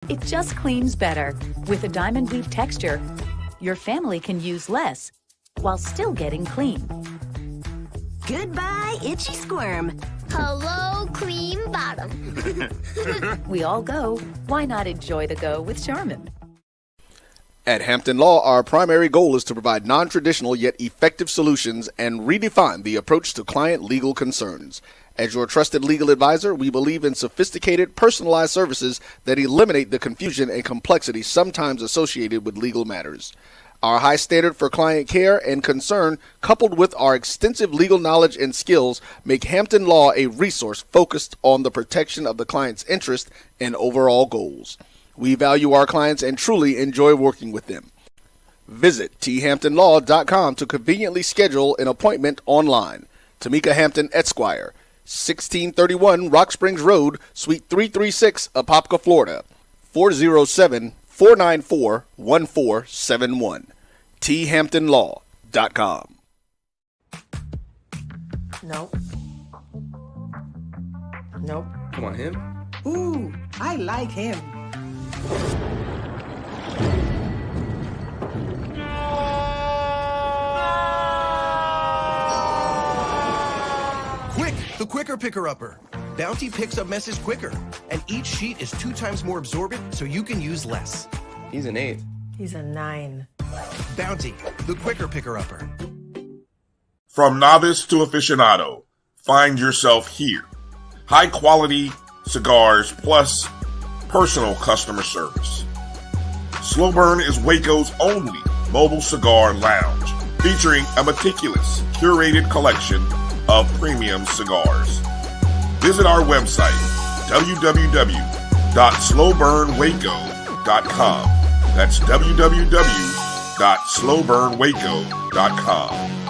It just cleans better. With a diamond weave texture, your family can use less while still getting clean. Goodbye, itchy squirm. Hello, cream bottom. We all go. Why not enjoy the go with Charmin? At Hampton Law, our primary goal is to provide non-traditional yet effective solutions and redefine the approach to client legal concerns. As your trusted legal advisor, we believe in sophisticated, personalized services that eliminate the confusion and complexity sometimes associated with legal matters. Our high standard for client care and concern, coupled with our extensive legal knowledge and skills, make Hampton Law a resource focused on the protection of the client's interest and overall goals. We value our clients and truly enjoy working with them. Visit thamptonlaw.com to conveniently schedule an appointment online. Tamika Hampton Esquire, 1631 Rock Springs Road, Suite 336, Apopka, Florida, 407-494-1471. thamptonlaw.com. Nope. Nope. Come on, him? Ooh, I like him. Quick, the quicker picker-upper. Bounty picks up messes quicker, and each sheet is 2 times more absorbent, so you can use less. He's an 8. He's a 9. Bounty, the quicker picker-upper. From novice to aficionado, find yourself here. High quality cigars plus personal customer service. Slow Burn is Waco's only mobile cigar lounge, featuring a meticulous, curated collection of premium cigars. Visit our website, www.slowburnwaco.com. That's www.slowburnwaco.com.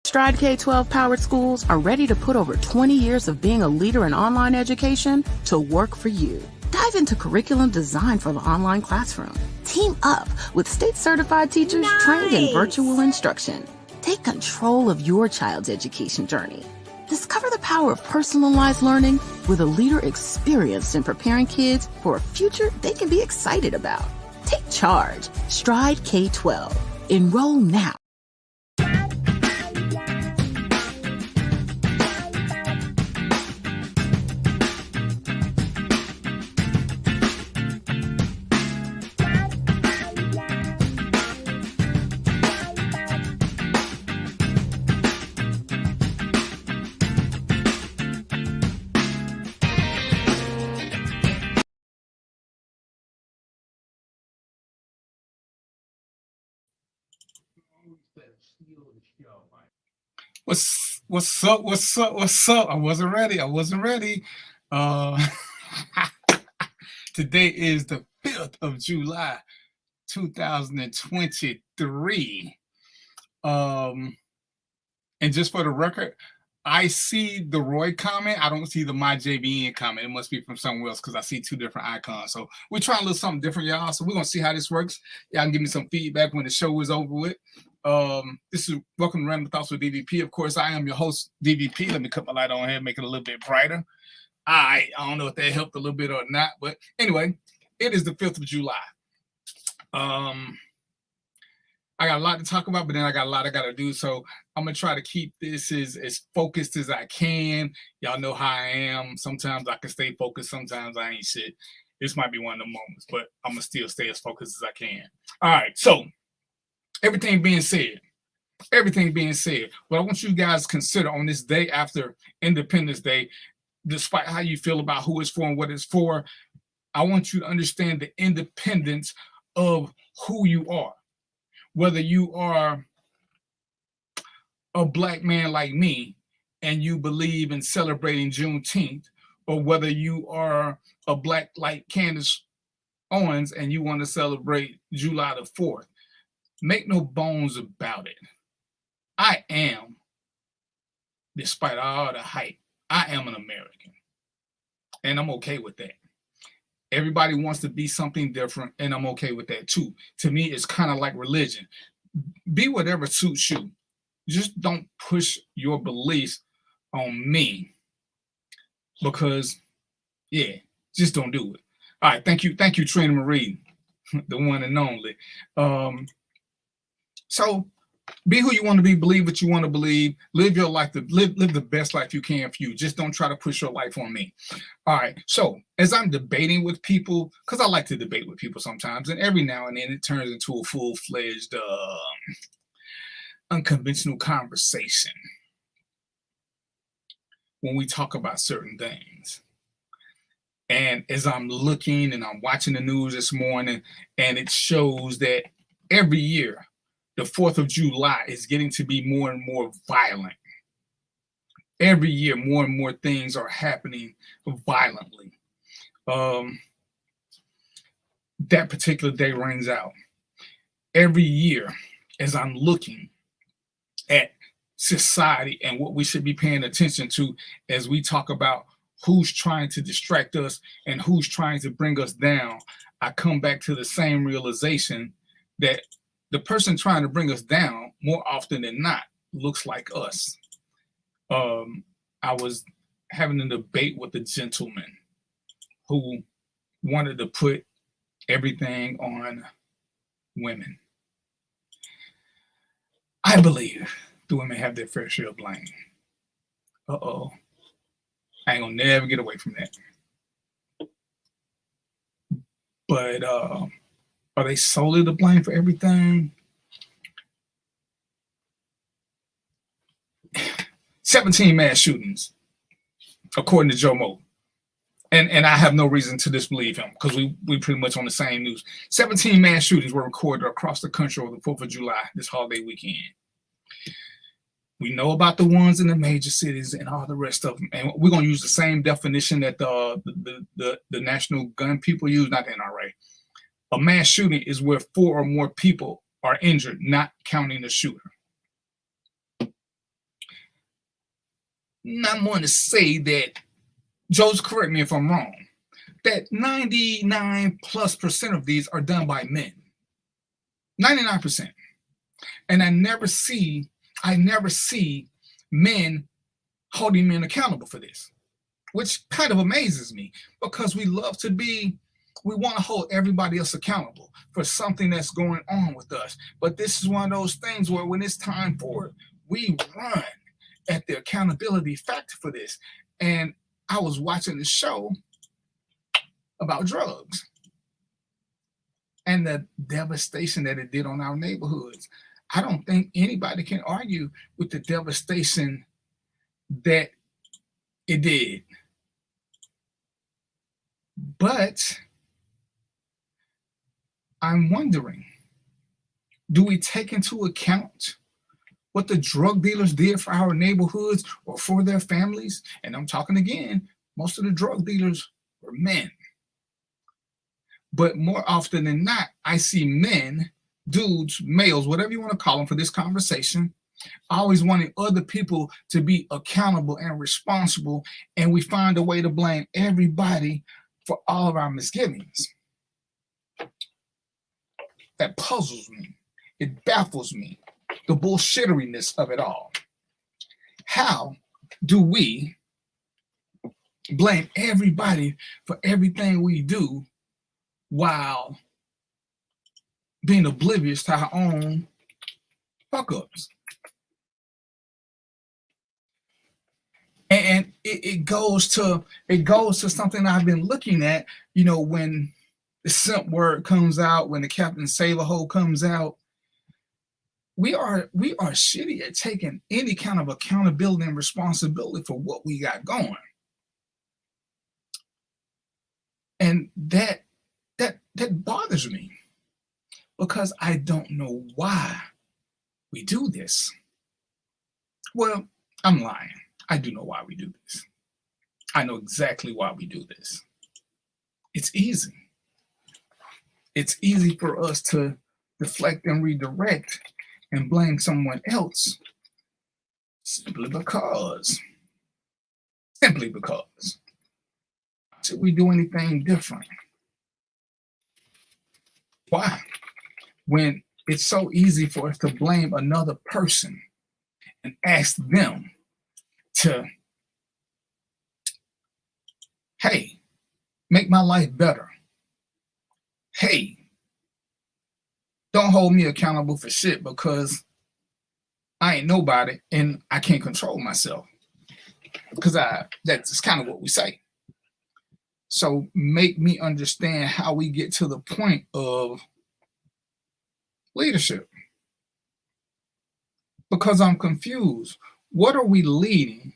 Stride K-12 powered schools are ready to put over 20 years of being a leader in online education to work for you. Dive into curriculum designed for the online classroom. Team up with state-certified teachers trained in virtual instruction. Take control of your child's education journey. Discover the power of personalized learning with a leader experienced in preparing kids for a future they can be excited about. Take charge. Stride K-12. Enroll now. What's up? I wasn't ready. Today is the 5th of July, 2023. And just for the record, I see the Roy comment. I don't see the My JVN comment. It must be from somewhere else because I see 2 different icons. So we're trying to look something different, y'all. So we're going to see how this works. Y'all can give me some feedback when the show is over with. This is Welcome to Random Thoughts with DVP. Of course, I am your host, DVP. Let me cut my light on here, make it a little bit brighter. I don't know if that helped a little bit or not, but anyway, it is the 5th of July. I got a lot to talk about, but then I got a lot I got to do. So I'm going to try to keep this as focused as I can. Y'all know how I am. Sometimes I can stay focused. Sometimes I ain't shit. This might be one of the moments, but I'm going to still stay as focused as I can. All right. So everything being said, what I want you guys to consider on this day after Independence Day, despite how you feel about who it's for and what it's for, I want you to understand the independence of who you are. Whether you are a black man like me and you believe in celebrating Juneteenth, or whether you are a black like Candace Owens and you want to celebrate July the 4th, make no bones about it. I am, despite all the hype, I am an American. And I'm okay with that. Everybody wants to be something different, and I'm okay with that too. To me, it's kind of like religion. Be whatever suits you. Just don't push your beliefs on me. Because, yeah, Just don't do it. All right, thank you, Trina Marie, the one and only. So be who you want to be, believe what you want to believe, live your life, live the best life you can for you. Just don't try to push your life on me. All right. So as I'm debating with people, because I like to debate with people sometimes, and every now and then it turns into a full-fledged unconventional conversation when we talk about certain things. And as I'm looking and I'm watching the news this morning, and it shows that every year, the 4th of July is getting to be more and more violent. Every year, more and more things are happening violently. That particular day rings out. Every year, as I'm looking at society and what we should be paying attention to as we talk about who's trying to distract us and who's trying to bring us down, I come back to the same realization that the person trying to bring us down more often than not looks like us. I was having a debate with a gentleman who wanted to put everything on women. I believe the women have their fair share of blame. Uh-oh. I ain't gonna never get away from that. But are they solely to blame for everything? 17 mass shootings, according to Joe Mo. And I have no reason to disbelieve him because we pretty much on the same news. 17 mass shootings were recorded across the country over the 4th of July, this holiday weekend. We know about the ones in the major cities and all the rest of them. And we're going to use the same definition that the national gun people use, not the NRA. A mass shooting is where 4 or more people are injured, not counting the shooter. Now I'm going to say that, Joe's correct me if I'm wrong, that 99+% of these are done by men. 99%. And I never see men holding men accountable for this, which kind of amazes me because we want to hold everybody else accountable for something that's going on with us. But this is one of those things where when it's time for it, we run at the accountability factor for this. And I was watching the show about drugs and the devastation that it did on our neighborhoods. I don't think anybody can argue with the devastation that it did. But I'm wondering, do we take into account what the drug dealers did for our neighborhoods or for their families? And I'm talking again, most of the drug dealers were men. But more often than not, I see men, dudes, males, whatever you want to call them for this conversation, always wanting other people to be accountable and responsible. And we find a way to blame everybody for all of our misgivings. That puzzles me. It baffles me. The bullshitteriness of it all. How do we blame everybody for everything we do while being oblivious to our own fuck-ups? And it goes to something I've been looking at, when the simp word comes out, when the Captain Save-A-Hole comes out. We are shitty at taking any kind of accountability and responsibility for what we got going. And that bothers me because I don't know why we do this. Well, I'm lying. I do know why we do this. I know exactly why we do this. It's easy. It's easy for us to deflect and redirect and blame someone else simply because. Should we do anything different? Why? When it's so easy for us to blame another person and ask them to, hey, make my life better. Hey, don't hold me accountable for shit because I ain't nobody and I can't control myself. Because that's kind of what we say. So make me understand how we get to the point of leadership. Because I'm confused. What are we leading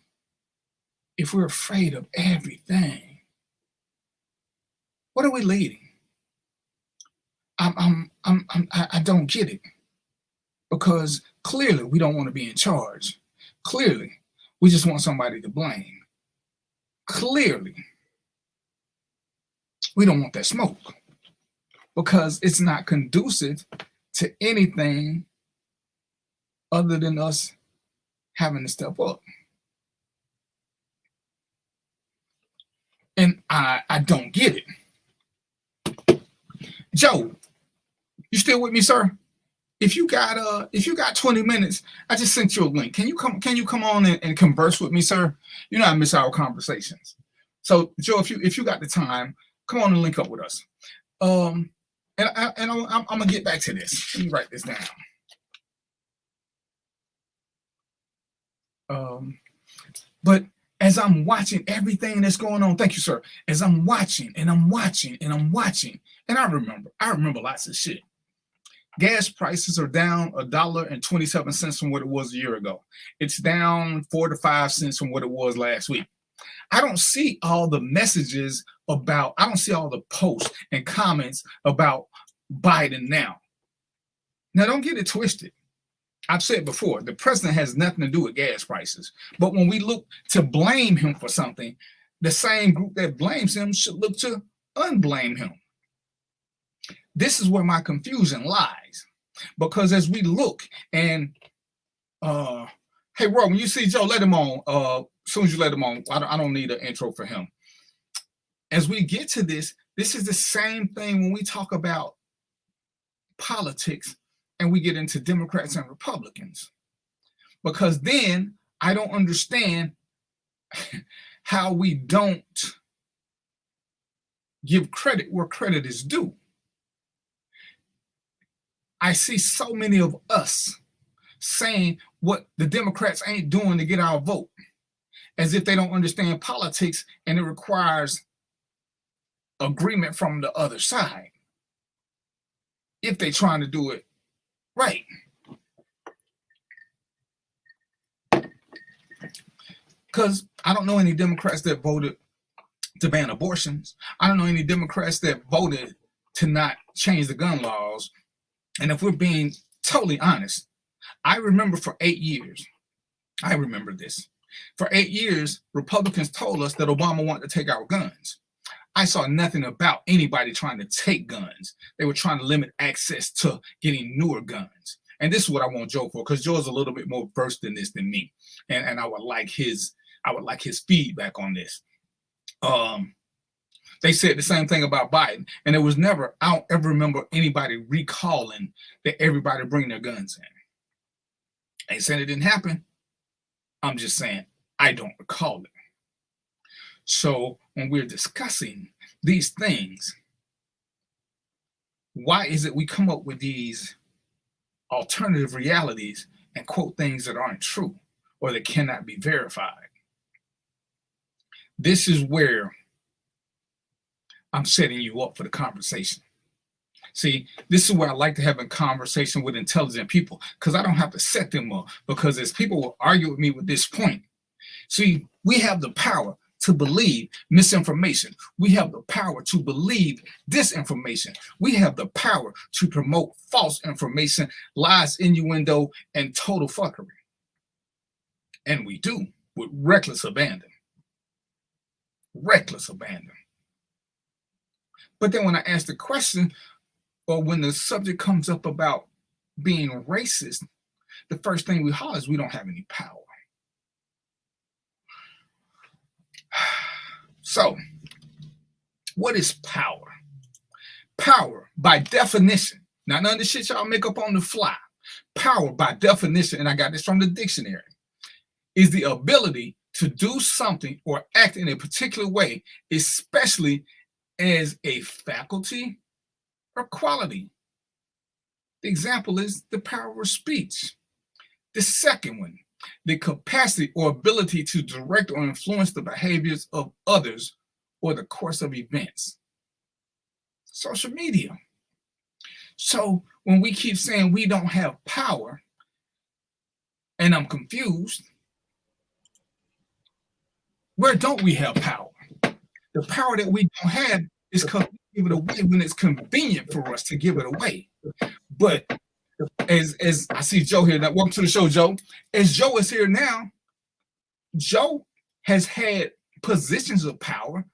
if we're afraid of everything? What are we leading? I don't get it. Because clearly we don't want to be in charge. Clearly, we just want somebody to blame. Clearly, we don't want that smoke because it's not conducive to anything other than us having to step up. And I don't get it. Joe, you still with me, sir? If you got 20 minutes, I just sent you a link. Can you come on and converse with me, sir? You know I miss our conversations. So Joe, if you got the time, come on and link up with us. And I'm gonna get back to this. Let me write this down. But as I'm watching everything that's going on, thank you, sir. As I'm watching and I'm watching and I'm watching, and I remember lots of shit. Gas prices are down $1.27 from what it was a year ago. It's down 4 to 5 cents from what it was last week. I don't see all the messages about, I don't see all the posts and comments about Biden now. Now, don't get it twisted. I've said before, the president has nothing to do with gas prices. But when we look to blame him for something, the same group that blames him should look to unblame him. This is where my confusion lies. Because as we look and, hey, Roy, when you see Joe, let him on. As soon as you let him on, I don't need an intro for him. As we get to this is the same thing when we talk about politics and we get into Democrats and Republicans. Because then I don't understand how we don't give credit where credit is due. I see so many of us saying what the Democrats ain't doing to get our vote, as if they don't understand politics and it requires agreement from the other side if they're trying to do it right. Because I don't know any Democrats that voted to ban abortions. I don't know any Democrats that voted to not change the gun laws. And if we're being totally honest, I remember for 8 years, I remember this. For 8 years, Republicans told us that Obama wanted to take our guns. I saw nothing about anybody trying to take guns. They were trying to limit access to getting newer guns. And this is what I want Joe for, because Joe's a little bit more versed in this than me. And I would like his feedback on this. They said the same thing about Biden. And it was never, I don't ever remember anybody recalling that everybody bring their guns in. Ain't saying it didn't happen. I'm just saying I don't recall it. So when we're discussing these things, why is it we come up with these alternative realities and quote things that aren't true or that cannot be verified? This is where I'm setting you up for the conversation. See, this is where I like to have a conversation with intelligent people, because I don't have to set them up. Because as people will argue with me with this point, see, we have the power to believe misinformation. We have the power to believe disinformation. We have the power to promote false information, lies, innuendo, and total fuckery. And we do with reckless abandon. Reckless abandon. But then when I ask the question, or when the subject comes up about being racist, the first thing we holler is we don't have any power. So, what is power? Power, by definition, not none of the shit y'all make up on the fly. Power, by definition, and I got this from the dictionary, is the ability to do something or act in a particular way, especially as a faculty or quality? The example is the power of speech. The second one, the capacity or ability to direct or influence the behaviors of others or the course of events. Social media. So when we keep saying we don't have power, and I'm confused, where don't we have power? The power that we don't have is because we give it away when it's convenient for us to give it away. But as I see Joe here, now welcome to the show, Joe. As Joe is here now, Joe has had positions of power.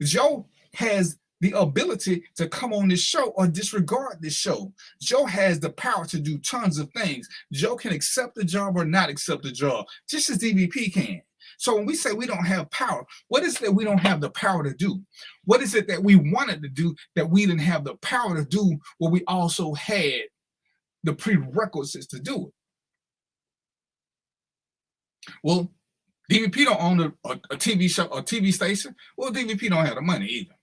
Joe has the ability to come on this show or disregard this show. Joe has the power to do tons of things. Joe can accept the job or not accept the job, just as DVP can. So when we say we don't have power, what is it that we don't have the power to do? What is it that we wanted to do that we didn't have the power to do, where we also had the prerequisites to do it? Well, DVP don't own a TV show or TV station. Well, DVP don't have the money either.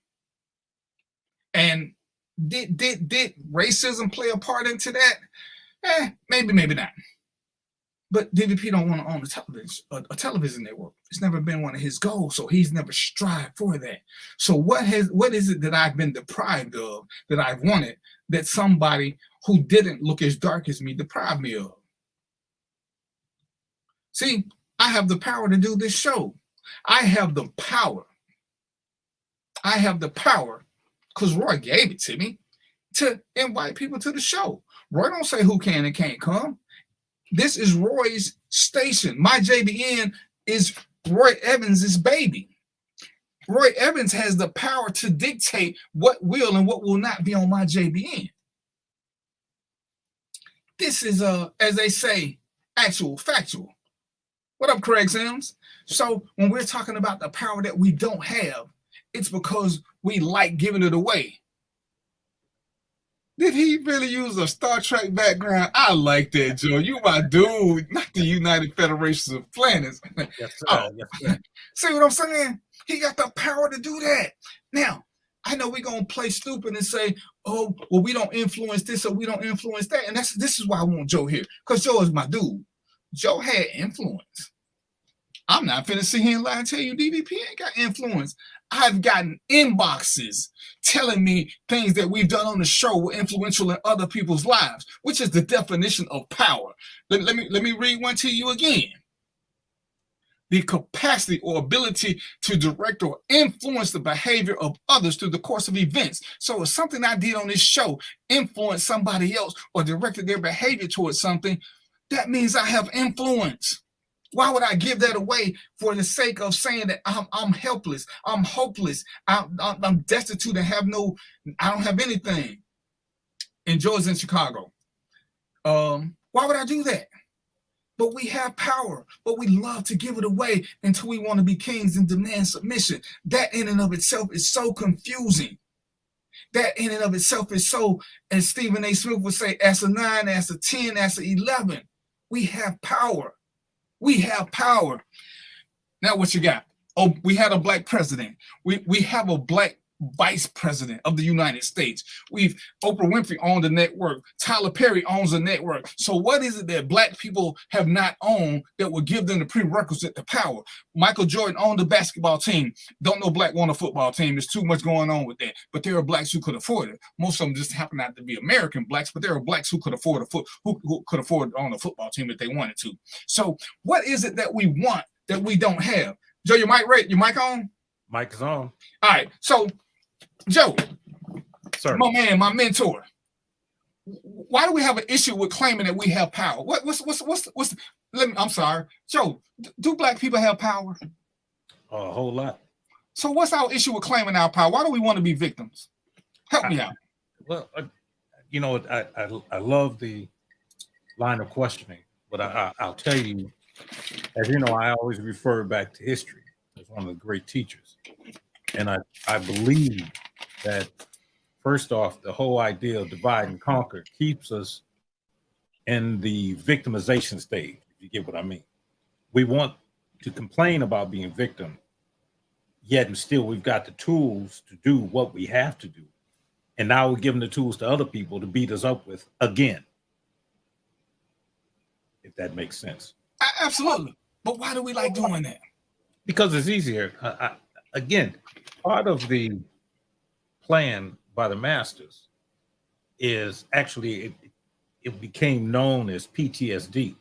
And did racism play a part into that? Maybe, maybe not. But DVP don't want to own a television network. It's never been one of his goals, so he's never strived for that. So what is it that I've been deprived of, that I've wanted, that somebody who didn't look as dark as me deprived me of? See, I have the power to do this show. I have the power. I have the power, because Roy gave it to me, to invite people to the show. Roy don't say who can and can't come. This is Roy's station. My JBN is Roy Evans' baby. Roy Evans has the power to dictate what will and what will not be on my JBN. This is, as they say, actual factual. What up, Craig Sims? So when we're talking about the power that we don't have, it's because we like giving it away. Did he really use a Star Trek background? I like that, Joe. You my dude, not the United Federations of Planets. Yes, sir. Oh. Yes, sir. See what I'm saying? He got the power to do that. Now, I know we're going to play stupid and say, oh, well, we don't influence this or we don't influence that. And this is why I want Joe here, because Joe is my dude. Joe had influence. I'm not finna sit here and lie and tell you DVP ain't got influence. I've gotten inboxes telling me things that we've done on the show were influential in other people's lives, which is the definition of power. Let me read one to you again. The capacity or ability to direct or influence the behavior of others through the course of events. So if something I did on this show influenced somebody else or directed their behavior towards something, that means I have influence. Why would I give that away for the sake of saying that I'm helpless, I'm hopeless, I'm destitute and I don't have anything? And Joe's in Chicago. Why would I do that? But we have power, but we love to give it away until we want to be kings and demand submission. That in and of itself is so confusing. That in and of itself is so, as Stephen A. Smith would say, as a 9, as a 10, as a 11. We have power. We have power. Now what you got? Oh, we had a black president. We have a black vice president of the United States. Oprah Winfrey owned the network. Tyler Perry owns a network. So what is it that black people have not owned that will give them the prerequisite to power? Michael Jordan owned a basketball team. Don't know black won a football team. There's too much going on with that. But there are blacks who could afford it. Most of them just happen not to be American blacks, but there are blacks who could afford who could afford to own a football team if they wanted to. So what is it that we want that we don't have? Joe, your mic on? Mic is on. All right. So Joe, Sir. My man, my mentor. Why do we have an issue with claiming that we have power? I'm sorry, Joe. Do black people have power? A whole lot. So what's our issue with claiming our power? Why do we want to be victims? Help me out. Well, I love the line of questioning, but I'll tell you, as you know, I always refer back to history as one of the great teachers, and I believe that, first off, the whole idea of divide and conquer keeps us in the victimization stage, if you get what I mean. We want to complain about being victim Yet and still, we've got the tools to do what we have to do. And now we're giving the tools to other people to beat us up with again. If that makes sense. Absolutely. But why do we like doing that? Because it's easier. Again, part of the plan by the masters is actually it became known as PTSD.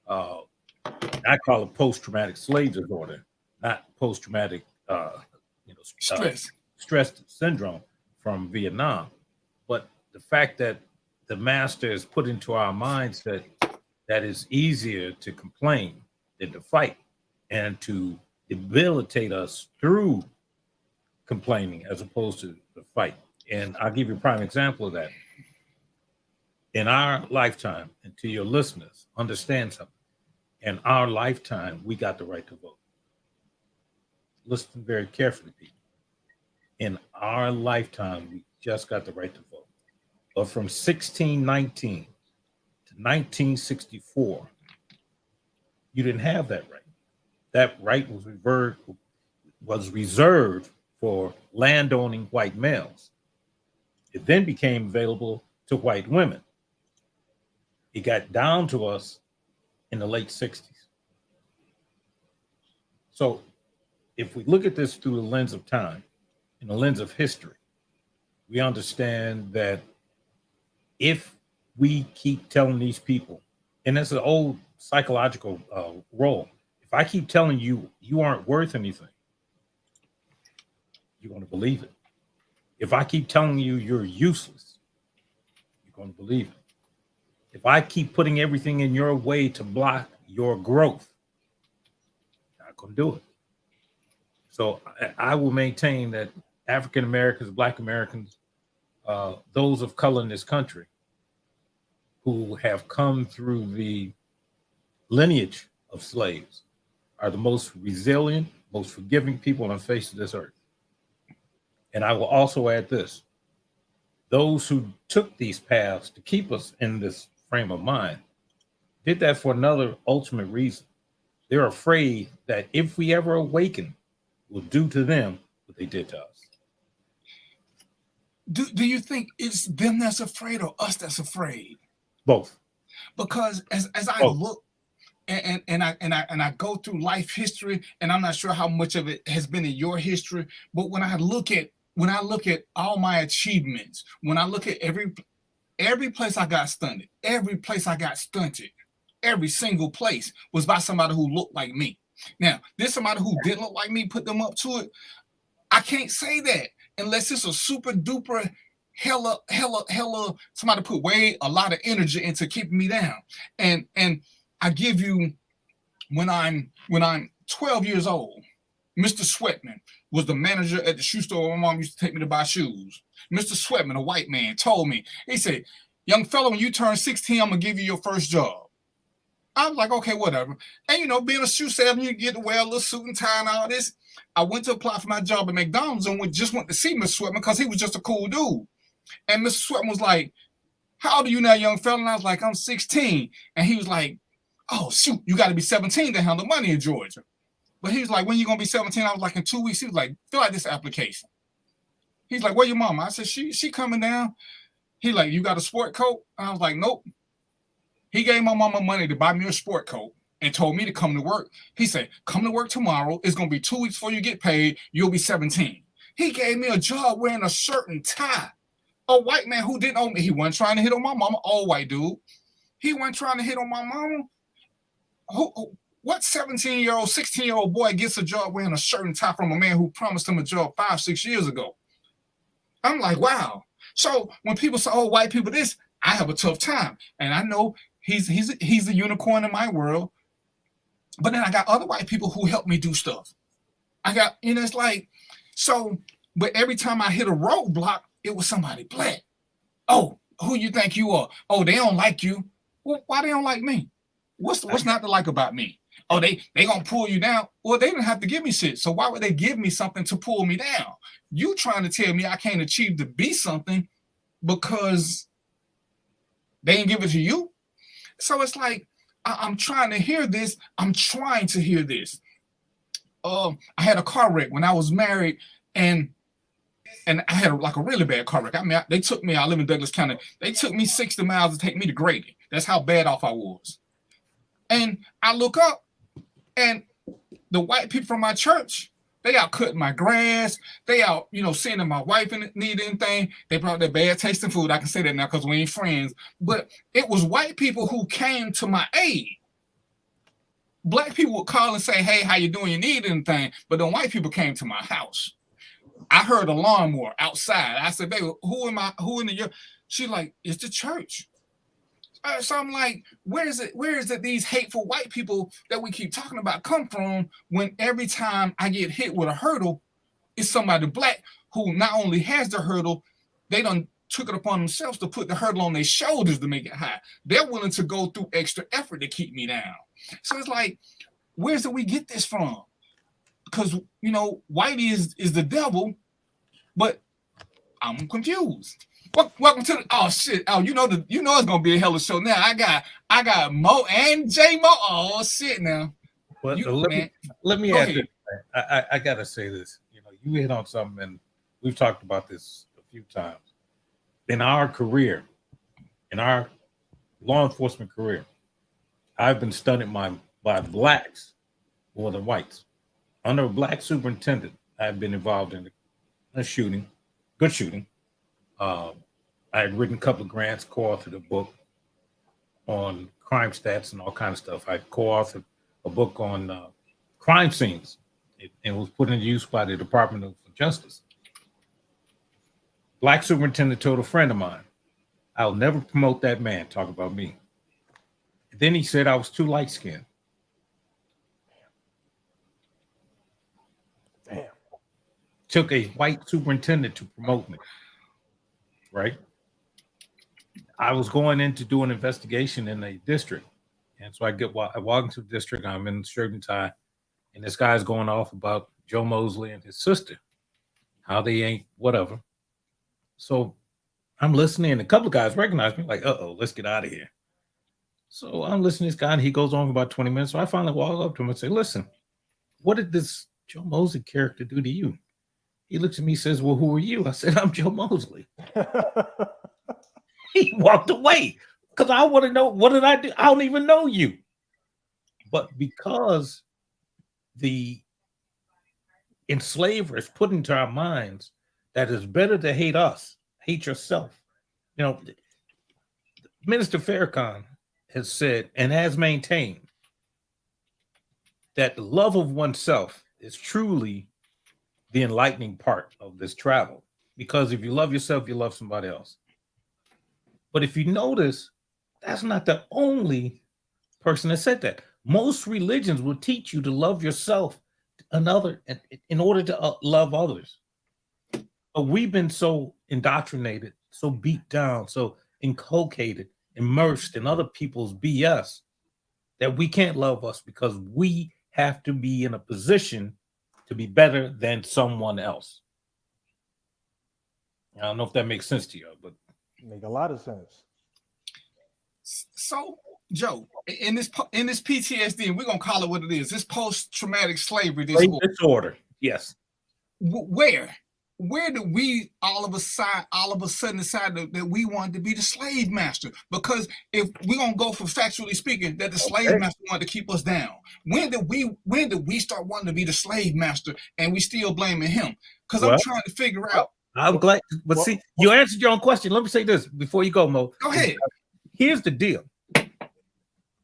I call it post-traumatic slave disorder, not post-traumatic stress syndrome from Vietnam. But the fact that the masters put into our minds that it's easier to complain than to fight, and to debilitate us through complaining as opposed to the fight. And I'll give you a prime example of that. In our lifetime, and to your listeners, understand something. In our lifetime, we got the right to vote. Listen very carefully, people. In our lifetime, we just got the right to vote. But from 1619 to 1964, you didn't have that right. That right was reserved for landowning white males. It then became available to white women. It got down to us in the late 60s. So if we look at this through the lens of time, in the lens of history, we understand that if we keep telling these people, and that's an old psychological role, if I keep telling you you aren't worth anything, you're going to believe it. If I keep telling you you're useless, you're going to believe it. If I keep putting everything in your way to block your growth, you're not going to do it. So I will maintain that African Americans, Black Americans, those of color in this country who have come through the lineage of slaves are the most resilient, most forgiving people on the face of this earth. And I will also add this. Those who took these paths to keep us in this frame of mind did that for another ultimate reason. They're afraid that if we ever awaken, we'll do to them what they did to us. Do you think it's them that's afraid or us that's afraid? Both. Because as I look and I go through life history, and I'm not sure how much of it has been in your history, but when I look at all my achievements, when I look at every place I got stunted, every single place was by somebody who looked like me. Now, there's somebody who didn't look like me, put them up to it. I can't say that unless it's a super duper hella somebody put way a lot of energy into keeping me down. And I give you, when I'm 12 years old, Mr. Sweatman was the manager at the shoe store where my mom used to take me to buy shoes. Mr. Sweatman, a white man, told me, he said, "Young fellow, when you turn 16, I'm gonna give you your first job." I was like, okay, whatever. And being a shoe salesman, you get to wear a little suit and tie and all this. I went to apply for my job at McDonald's and just went to see Mr. Sweatman because he was just a cool dude. And Mr. Sweatman was like, "How old are you now, young fella?" And I was like, "I'm 16. And he was like, "Oh, shoot, you got to be 17 to handle money in Georgia." But he was like, "When you going to be 17? I was like, "In 2 weeks." He was like, "Fill out this application." He's like, "Where your mama?" I said, she coming down. He like, "You got a sport coat?" And I was like, "Nope." He gave my mama money to buy me a sport coat and told me to come to work. He said, "Come to work tomorrow. It's going to be 2 weeks before you get paid. You'll be 17. He gave me a job wearing a shirt and tie. A white man who didn't owe me. He wasn't trying to hit on my mama. All white dude. He wasn't trying to hit on my mama. What 17-year-old, 16-year-old boy gets a job wearing a shirt and tie from a man who promised him a job 5-6 years ago?" I'm like, wow. So when people say, "Oh, white people this," I have a tough time. And I know he's a unicorn in my world. But then I got other white people who help me do stuff. I got, it's like, so, but every time I hit a roadblock, it was somebody black. "Oh, who you think you are? Oh, they don't like you." Well, why they don't like me? What's not to like about me? "Oh, they gonna pull you down." Well, they didn't have to give me shit. So why would they give me something to pull me down? You trying to tell me I can't achieve to be something because they didn't give it to you? So it's like, I'm trying to hear this. I'm trying to hear this. I had a car wreck when I was married, and I had like a really bad car wreck. I mean, they took me. I live in Douglas County. They took me 60 miles to take me to Grady. That's how bad off I was. And I look up, and the white people from my church, they out cutting my grass. They out, seeing if my wife need anything. They brought their bad tasting food. I can say that now because we ain't friends. But it was white people who came to my aid. Black people would call and say, "Hey, how you doing? You need anything?" But then white people came to my house. I heard a lawnmower outside. I said, "Baby, who in the yard?" She's like, "It's the church." So I'm like, where is it these hateful white people that we keep talking about come from when every time I get hit with a hurdle, it's somebody black who not only has the hurdle, they done took it upon themselves to put the hurdle on their shoulders to make it high. They're willing to go through extra effort to keep me down. So it's like, where's did we get this from? Because, Whitey is the devil, but I'm confused. Welcome to the shit. Oh, it's gonna be a hell of a show now. I got Mo and J Mo. Oh shit now. Well, let me add this. I gotta say this. You hit on something, and we've talked about this a few times. In our career, in our law enforcement career, I've been studied by blacks more than whites. Under a black superintendent, I've been involved in a shooting, good shooting. I had written a couple of grants, co-authored a book on crime stats and all kinds of stuff. I co-authored a book on crime scenes. It was put into use by the Department of Justice. Black superintendent told a friend of mine, "I'll never promote that man." Talk about me. And then he said I was too light-skinned. Damn. Took a white superintendent to promote me. Right? I was going in to do an investigation in a district. And so I walk into the district, I'm in shirt and tie, and this guy's going off about Joe Mosley and his sister, how they ain't whatever. So I'm listening, and a couple of guys recognize me, like, let's get out of here. So I'm listening to this guy, and he goes on for about 20 minutes. So I finally walk up to him and say, "Listen, what did this Joe Mosley character do to you?" He looks at me and says, "Well, who are you?" I said, "I'm Joe Mosley." He walked away because I want to know, what did I do? I don't even know you. But because the enslavers put into our minds that it's better to hate us, hate yourself. Minister Farrakhan has said and has maintained that the love of oneself is truly the enlightening part of this travel. Because if you love yourself, you love somebody else. But if you notice, that's not the only person that said that. Most religions will teach you to love yourself in order to love others. But we've been so indoctrinated, so beat down, so inculcated, immersed in other people's BS that we can't love us because we have to be in a position to be better than someone else. I don't know if that makes sense to you, but make a lot of sense. So, Joe, in this PTSD, and we're gonna call it what it is, this post-traumatic slavery disorder. Yes. Where do we all of a sudden decide that we wanted to be the slave master? Because if we're gonna go for factually speaking, that the slave master wanted to keep us down. When did we start wanting to be the slave master and we still blaming him? Because I'm trying to figure out. I'm glad, but see, you answered your own question. Let me say this before you go, Mo. Go ahead. Here's the deal.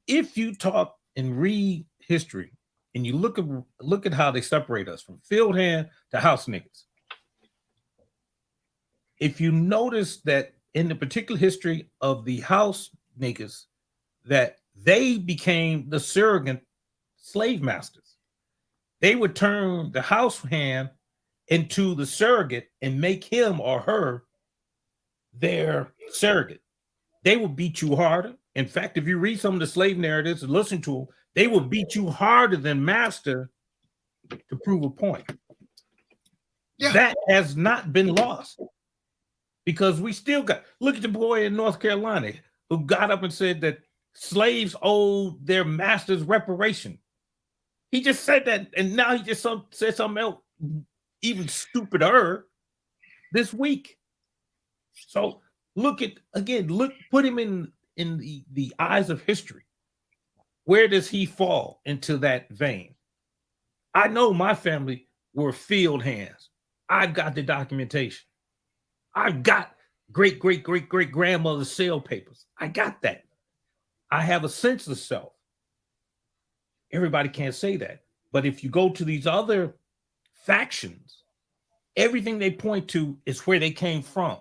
If you talk and read history and you look at how they separate us from field hand to house niggas, if you notice that in the particular history of the house niggas, that they became the surrogate slave masters. They would turn the house hand into the surrogate and make him or her their surrogate. They will beat you harder. In fact, if you read some of the slave narratives and listen to them, they will beat you harder than master to prove a point. Yeah. That has not been lost because we still got, look at the boy in North Carolina who got up and said that slaves owed their masters reparation. He just said that, and now he just said something else even stupider this week. So look, put him in the eyes of history. Where does he fall into that vein? I know my family were field hands. I've got the documentation. I've got great grandmother's sale papers. I got that. I have a sense of self. Everybody can't say that. But if you go to these other factions, everything they point to is where they came from.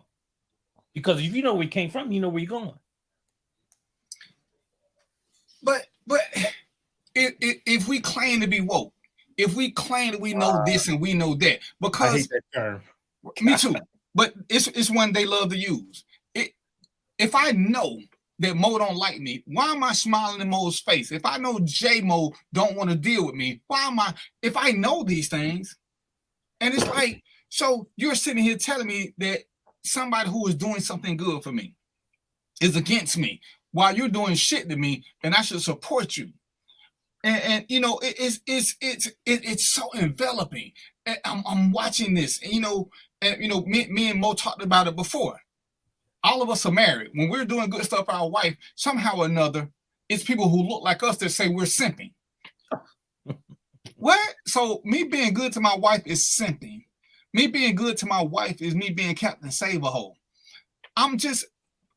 Because if you know where you came from, you know where you're going. But if we claim to be woke, if we claim that we know this and we know that, because I hate that term. Me too. But it's one they love to use. If I know that Mo don't like me, why am I smiling in Mo's face? If I know J Mo don't want to deal with me, why am I? If I know these things, and it's like, so you're sitting here telling me that somebody who is doing something good for me is against me while you're doing shit to me, and I should support you. And you know, it's so enveloping. And I'm watching this, and me and Mo talked about it before. All of us are married. When we're doing good stuff for our wife, somehow or another, it's people who look like us that say we're simping. What? So me being good to my wife is simping. Me being good to my wife is me being Captain Save-A-Hole. I'm just,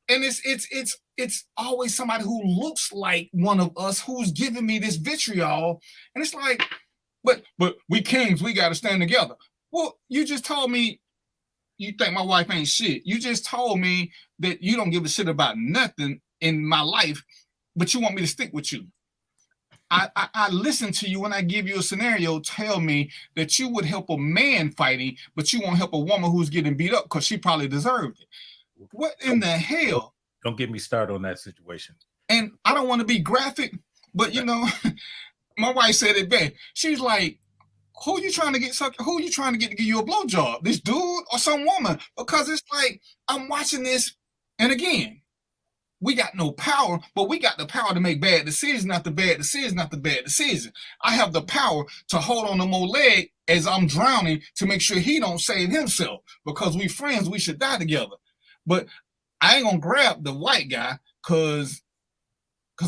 and it's always somebody who looks like one of us who's giving me this vitriol, and it's like, but we kings, we got to stand together. Well, you just told me you think my wife ain't shit. You just told me that you don't give a shit about nothing in my life, but you want me to stick with you. I listen to you when I give you a scenario. Tell me that you would help a man fighting, but you won't help a woman who's getting beat up because she probably deserved it. What in the hell? Don't get me started on that situation. And I don't want to be graphic, but you know, my wife said it best. She's like, who you trying to get to give you a blowjob? This dude or some woman? Because it's like, I'm watching this, and again, we got no power, but we got the power to make bad decisions, not the bad decision. I have the power to hold on to Mo's leg as I'm drowning to make sure he don't save himself, because we friends, we should die together. But I ain't gonna grab the white guy because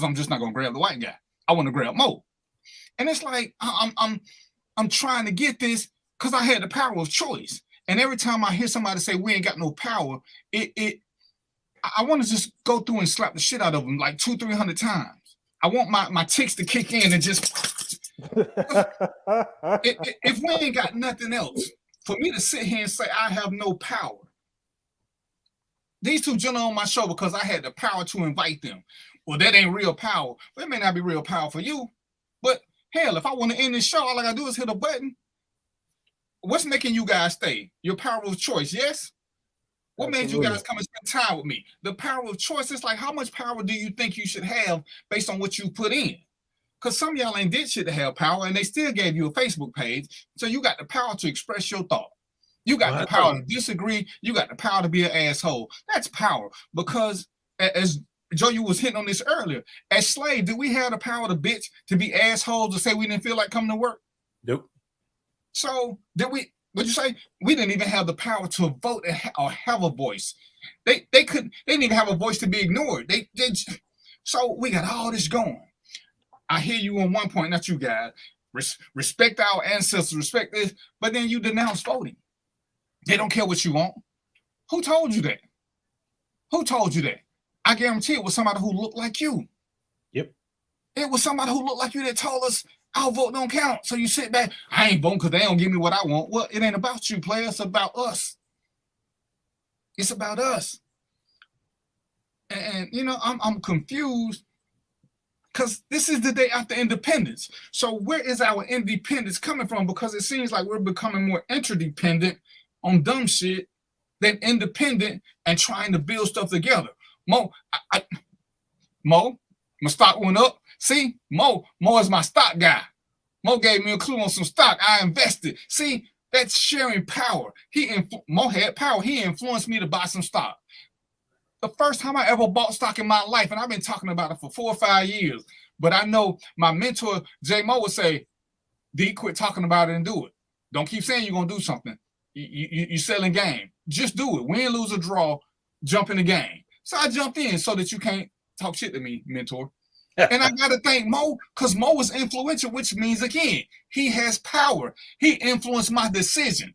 I'm just not gonna grab the white guy. I want to grab Mo. And it's like, I'm trying to get this because I had the power of choice. And every time I hear somebody say we ain't got no power, I want to just go through and slap the shit out of them like 200-300 times. I want my ticks to kick in and just if we ain't got nothing else, for me to sit here and say I have no power. These two gentlemen on my show, because I had the power to invite them. Well, that ain't real power. Well, it may not be real power for you, but hell, if I want to end this show, all I gotta do is hit a button. What's making you guys stay? Your power of choice, yes? What made you guys come and spend time with me? The power of choice. It's like, how much power do you think you should have based on what you put in? Because some of y'all ain't did shit to have power, and they still gave you a Facebook page. So you got the power to express your thought. You got the power to disagree. You got the power to be an asshole. That's power. Because as Joe, you was hitting on this earlier, as slaves, did we have the power to bitch, to be assholes, to say we didn't feel like coming to work? Nope. So did we? What'd you say? We didn't even have the power to vote or have a voice. They didn't even have a voice to be ignored. So we got all this going. I hear you on one point, not you guys. Respect our ancestors, respect this, but then you denounce voting. They don't care what you want. Who told you that? Who told you that? I guarantee it was somebody who looked like you. Yep. It was somebody who looked like you that told us our vote don't count. So you sit back, I ain't voting because they don't give me what I want. Well, it ain't about you, player. It's about us. It's about us. And you know, I'm confused because this is the day after independence. So where is our independence coming from? Because it seems like we're becoming more interdependent on dumb shit than independent and trying to build stuff together. Mo, my stock went up. See, Mo is my stock guy. Mo gave me a clue on some stock. I invested. See, that's sharing power. Mo had power. He influenced me to buy some stock. The first time I ever bought stock in my life, and I've been talking about it for 4 or 5 years, but I know my mentor, J Mo, would say, D, quit talking about it and do it. Don't keep saying you're gonna do something. You're selling game. Just do it. Win, lose, or draw. Jump in the game. So I jumped in so that you can't talk shit to me, mentor. And I gotta thank Mo, because Mo is influential, which means again, he has power. He influenced my decision.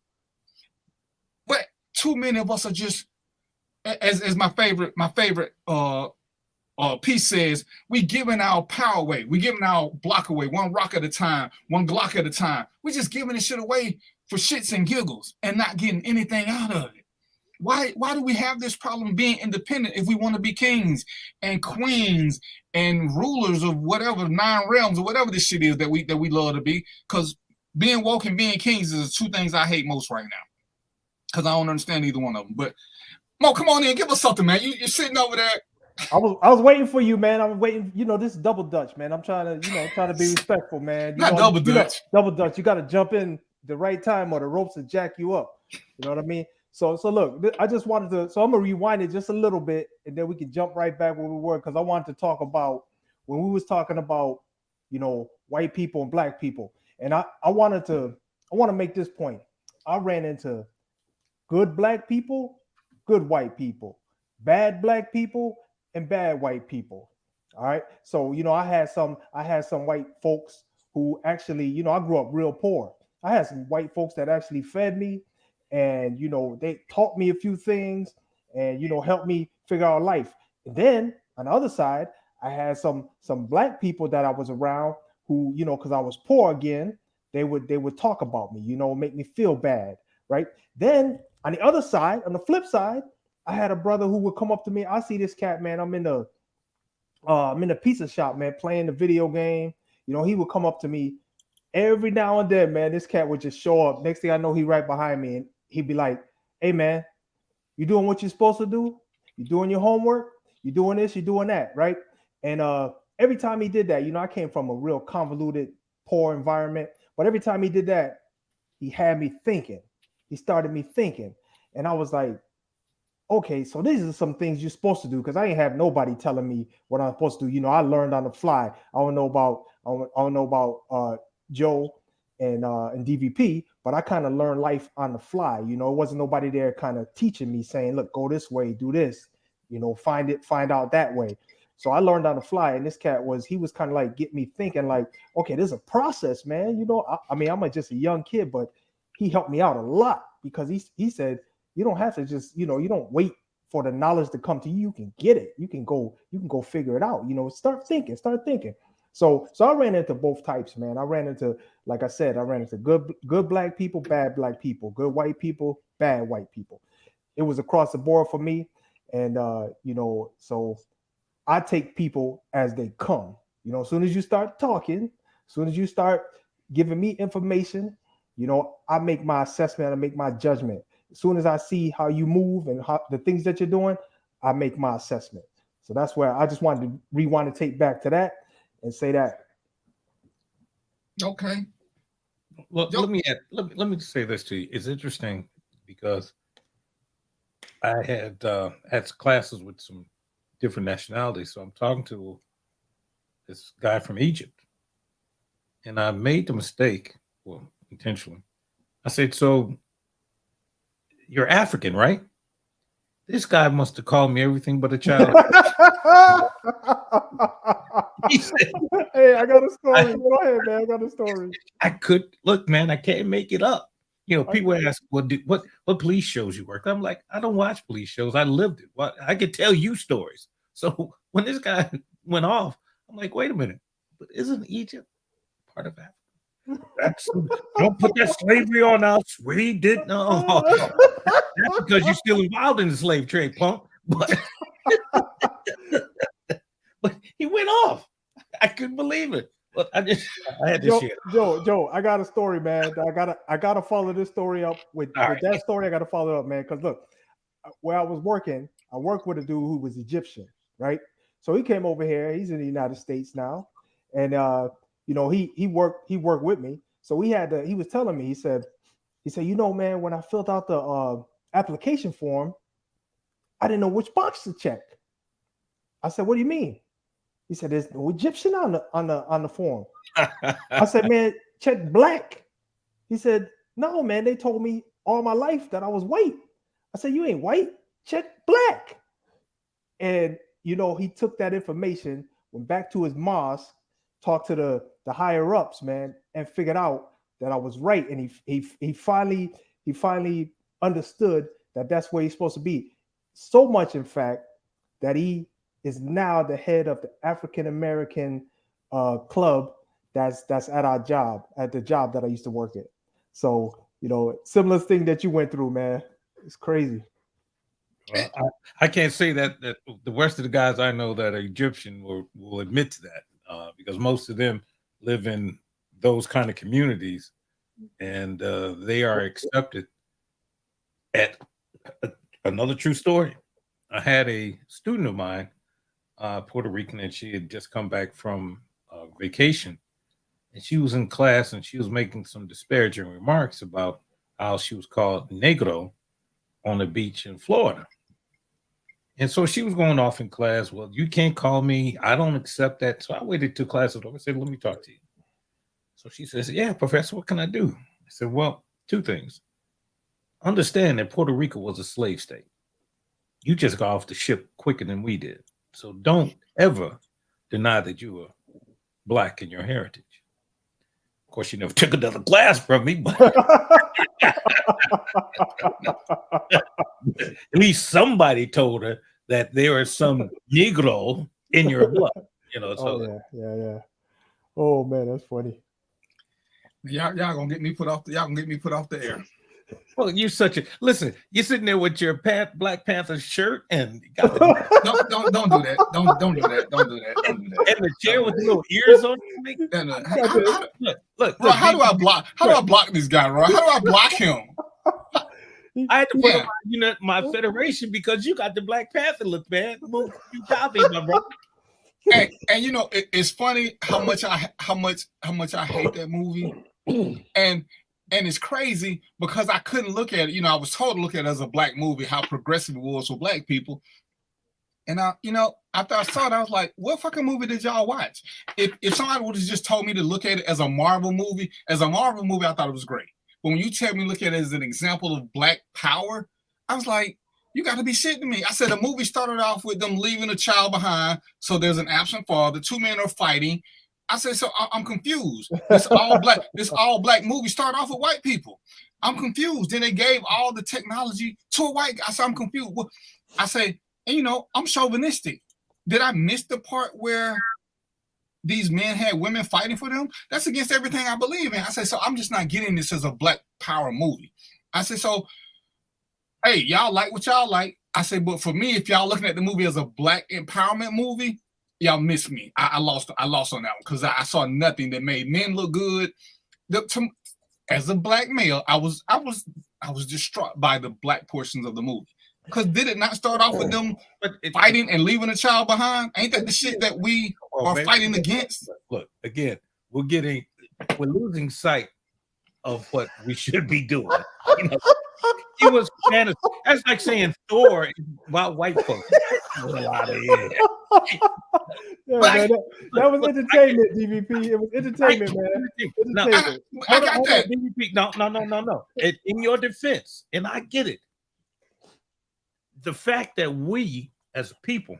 But too many of us are just, as my favorite piece says, we giving our power away. We giving our block away, one rock at a time, one Glock at a time. We just giving this shit away for shits and giggles and not getting anything out of it. Why do we have this problem being independent if we want to be kings and queens and rulers of whatever 9 realms or whatever this shit is that we love to be? Because being woke and being kings is the 2 things I hate most right now. Because I don't understand either one of them. But Mo, come on in, give us something, man. You're sitting over there. I was waiting for you, man. I'm waiting. You know, this is double Dutch, man. I'm trying to be respectful, man. Double Dutch. Double Dutch. You got to jump in the right time or the ropes will jack you up. You know what I mean? So look, I just wanted to. So I'm gonna rewind it just a little bit, and then we can jump right back where we were, because I wanted to talk about when we was talking about, you know, white people and black people, and I want to make this point. I ran into good black people, good white people, bad black people, and bad white people. All right. So, you know, I had some white folks who actually, you know, I grew up real poor. I had some white folks that actually fed me, and, you know, they taught me a few things and, you know, helped me figure out life. And then on the other side, I had some black people that I was around who, you know, because I was poor again, they would talk about me, you know, make me feel bad. Right. Then on the other side, on the flip side, I had a brother who would come up to me. I see this cat, man. I'm in the pizza shop, man, playing the video game. You know, he would come up to me every now and then, man. This cat would just show up. Next thing I know, he right behind me, and he'd be like, "Hey, man, you doing what you're supposed to do? You doing your homework? You doing this? You doing that, right?" And every time he did that, you know, I came from a real convoluted, poor environment, but every time he did that, he had me thinking. He started me thinking, and I was like, okay, so these are some things you're supposed to do, because I ain't have nobody telling me what I'm supposed to do. You know, I learned on the fly. I don't know about Joe and DVP, but I kind of learned life on the fly. You know, it wasn't nobody there kind of teaching me, saying, look, go this way, do this, you know, find out that way. So I learned on the fly, and this cat was kind of like get me thinking like, okay, there's a process, man. You know, I mean, I'm just a young kid, but he helped me out a lot, because he said, you don't have to just, you know, you don't wait for the knowledge to come to you. You can get it. You can go figure it out. You know, start thinking. So I ran into both types, man. I ran into, like I said, good black people, bad black people, good white people, bad white people. It was across the board for me. And, you know, so I take people as they come. You know, as soon as you start talking, as soon as you start giving me information, you know, I make my assessment, I make my judgment. As soon as I see how you move and how the things that you're doing, I make my assessment. So that's where I just wanted to rewind the tape back to that and say that. Okay. Well, let me say this to you. It's interesting because I had classes with some different nationalities. So I'm talking to this guy from Egypt, and I made the mistake, well, intentionally. I said, so you're African, right? This guy must have called me everything but a child. He said, hey, I got a story. Go ahead, man. I got a story. I could look, man. I can't make it up. You know, people ask, what police shows you work? I'm like, I don't watch police shows. I lived it. Well, I could tell you stories. So when this guy went off, I'm like, wait a minute, but isn't Egypt part of Africa? Don't put that slavery on us. We didn't know. That's because you're still involved in the slave trade, punk. But he went off. I couldn't believe it. But I had to share. Joe, I got a story, man. I gotta follow this story up with that story. I gotta follow it up, man. Because look, where I was working, I worked with a dude who was Egyptian, right? So he came over here. He's in the United States now, and you know, he worked with me. So he was telling me, he said, you know, man, when I filled out the application form, I didn't know which box to check. I said, what do you mean? He said, there's no Egyptian on the form. I said, man, Chet black? He said, no, man, they told me all my life that I was white. I said, you ain't white, Chet black. And, you know, he took that information, went back to his mosque, talked to the higher ups, man, and figured out that I was right. And he finally understood that that's where he's supposed to be. So much, in fact, that he is now the head of the African American club that's at our job, at the job that I used to work at. So, you know, similar thing that you went through, man. It's crazy. I can't say that the rest of the guys I know that are Egyptian will admit to that, because most of them live in those kind of communities, and they are accepted. At another true story, I had a student of mine, Puerto Rican, and she had just come back from vacation, and she was in class and she was making some disparaging remarks about how she was called negro on the beach in Florida. And so she was going off in class. Well, you can't call me. I don't accept that. So I waited till class was over. I said, let me talk to you. So she says, yeah, professor, what can I do? I said, well, two things. Understand that Puerto Rico was a slave state. You just got off the ship quicker than we did. So don't ever deny that you were Black in your heritage. Of course, she never took another class from me, but at least somebody told her that there is some Negro in your blood. You know, so yeah. Oh man, that's funny. Y'all gonna get me put off the air. Well, you're such a listen. You're sitting there with your Black Panther shirt and don't do that. Don't do that. Don't do that. And the chair with the little ears on it. Look, bro, how do I block this guy, bro? How do I block him? I had to put on my federation because you got the Black Panther look, man. You copy, my brother. And you know, it's funny how much I hate that movie. And it's crazy because I couldn't look at it. You know, I was told to look at it as a Black movie, how progressive it was for Black people. And after I saw it, I was like, what fucking movie did y'all watch? If somebody would have just told me to look at it as a Marvel movie, I thought it was great. But when you tell me look at it as an example of Black power, I was like, you got to be shitting me. I said the movie started off with them leaving a child behind. So there's an absent father. Two men are fighting. I said, so I'm confused. This all black movie started off with white people. I'm confused. Then they gave all the technology to a white guy. I said, I'm confused. Well, I say, and I'm chauvinistic. Did I miss the part where these men had women fighting for them? That's against everything I believe in. I said, so I'm just not getting this as a Black power movie. I said, so, hey, y'all like what y'all like. I said, but for me, if y'all looking at the movie as a Black empowerment movie, y'all missed me. I lost on that one because I saw nothing that made men look good. As a Black male, I was distraught by the Black portions of the movie. Because did it not start off with them fighting and leaving a child behind? Ain't that the shit that we are fighting against? Look, again, we're losing sight of what we should be doing. He was fantasy. That's like saying Thor about white folks. A lot of that was entertainment, DVP. It was entertainment, man. Entertainment. I got that. DVP. No. In your defense, and I get it. The fact that we as people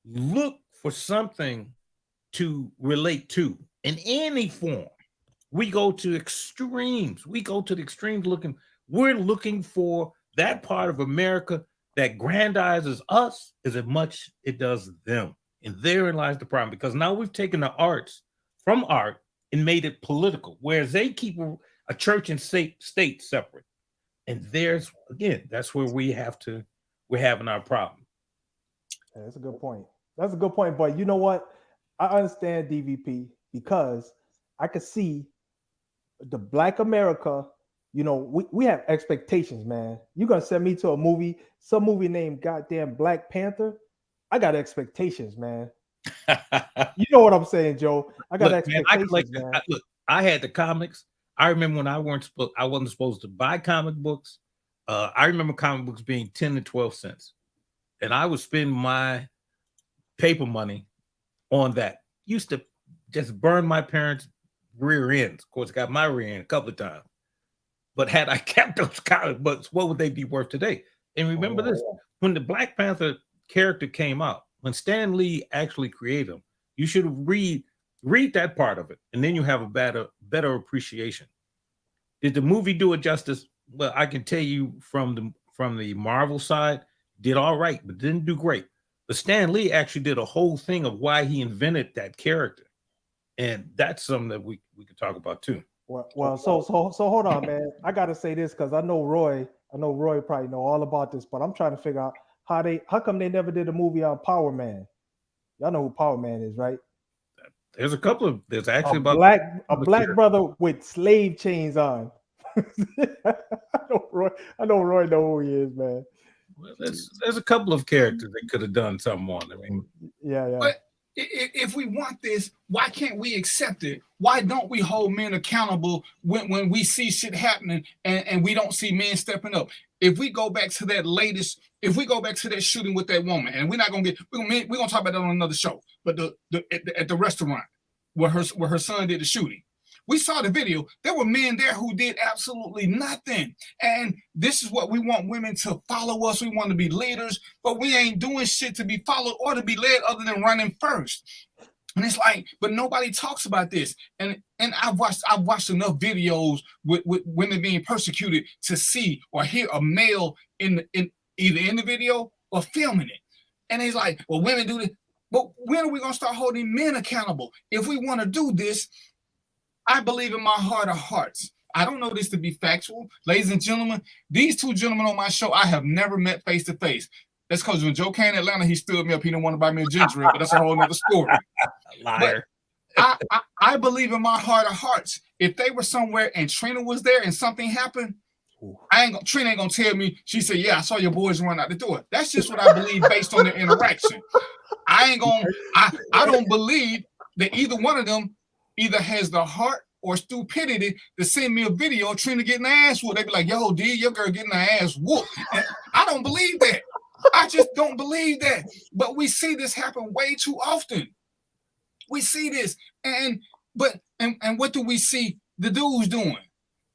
look for something to relate to in any form, we go to extremes. We're looking for that part of America that grandizes us as much it does them. And therein lies the problem, because now we've taken the arts from art and made it political, whereas they keep a church and state separate. And that's where we're having our problem. Yeah, that's a good point. But you know what? I understand DVP because I could see the Black America. We have expectations, man. You're gonna send me to some movie named goddamn Black Panther. I got expectations, man. You know what I'm saying, Joe? I got expectations, man. I had the comics. I remember when I wasn't supposed to buy comic books. I remember comic books being 10 to 12 cents. And I would spend my paper money on that. Used to just burn my parents' rear ends. Of course, I got my rear end a couple of times. But had I kept those comic books, what would they be worth today? And remember this: when the Black Panther character came out, when Stan Lee actually created him, you should read that part of it, and then you have a better appreciation. Did the movie do it justice? Well, I can tell you from the Marvel side, did all right, but didn't do great. But Stan Lee actually did a whole thing of why he invented that character, and that's something that we could talk about too. Well, so hold on, man. I gotta say this because I know Roy probably know all about this, but I'm trying to figure out how come they never did a movie on Power Man? Y'all know who Power Man is, right? There's actually a black brother with slave chains on. I know Roy know who he is, man. Well, there's a couple of characters that could have done something on. I mean, yeah. But if we want this, why can't we accept it? Why don't we hold men accountable when we see shit happening and we don't see men stepping up? If we go back to that shooting with that woman, and we're gonna talk about that on another show, but at the restaurant where her son did the shooting, we saw the video. There were men there who did absolutely nothing. And this is what we want women to follow us. We want to be leaders, but we ain't doing shit to be followed or to be led other than running first. And it's like, but nobody talks about this. And I've watched enough videos with women being persecuted to see or hear a male in either in the video or filming it. And it's like, well, women do this. But when are we gonna start holding men accountable? If we want to do this, I believe in my heart of hearts. I don't know this to be factual. Ladies and gentlemen, these two gentlemen on my show, I have never met face to face. That's because when Joe came to Atlanta, he stood me up. He didn't want to buy me a ginger ale, but that's a whole other story. Liar. I believe in my heart of hearts. If they were somewhere and Trina was there and something happened, Trina ain't gonna tell me. She said, "Yeah, I saw your boys run out the door." That's just what I believe based on their interaction. I don't believe that either one of them either has the heart or stupidity to send me a video of Trina getting her ass whooped. They be like, "Yo, D, your girl getting her ass whooped." And I don't believe that. I just don't believe that. But we see this happen way too often. We see this, and what do we see the dudes doing?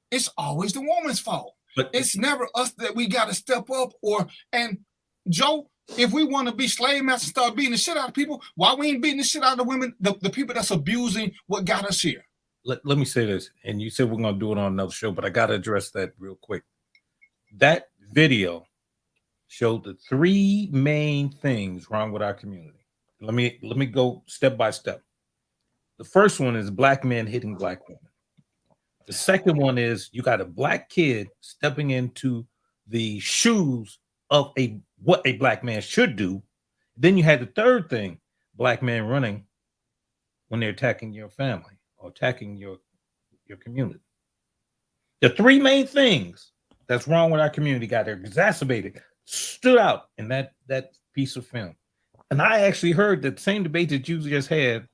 It's always the woman's fault. But it's never us that we got to step up. And Joe, if we want to be slave masters, start beating the shit out of people, why we ain't beating the shit out of the women, the people that's abusing what got us here? Let me say this, and you said we're going to do it on another show, but I got to address that real quick. That video showed the three main things wrong with our community. Let me go step by step. The first one is black men hitting black women. The second one is you got a black kid stepping into the shoes of what a black man should do. Then you had the third thing, black men running when they're attacking your family or attacking your community. The three main things that's wrong with our community got exacerbated, stood out in that piece of film. And I actually heard that same debate that you just had.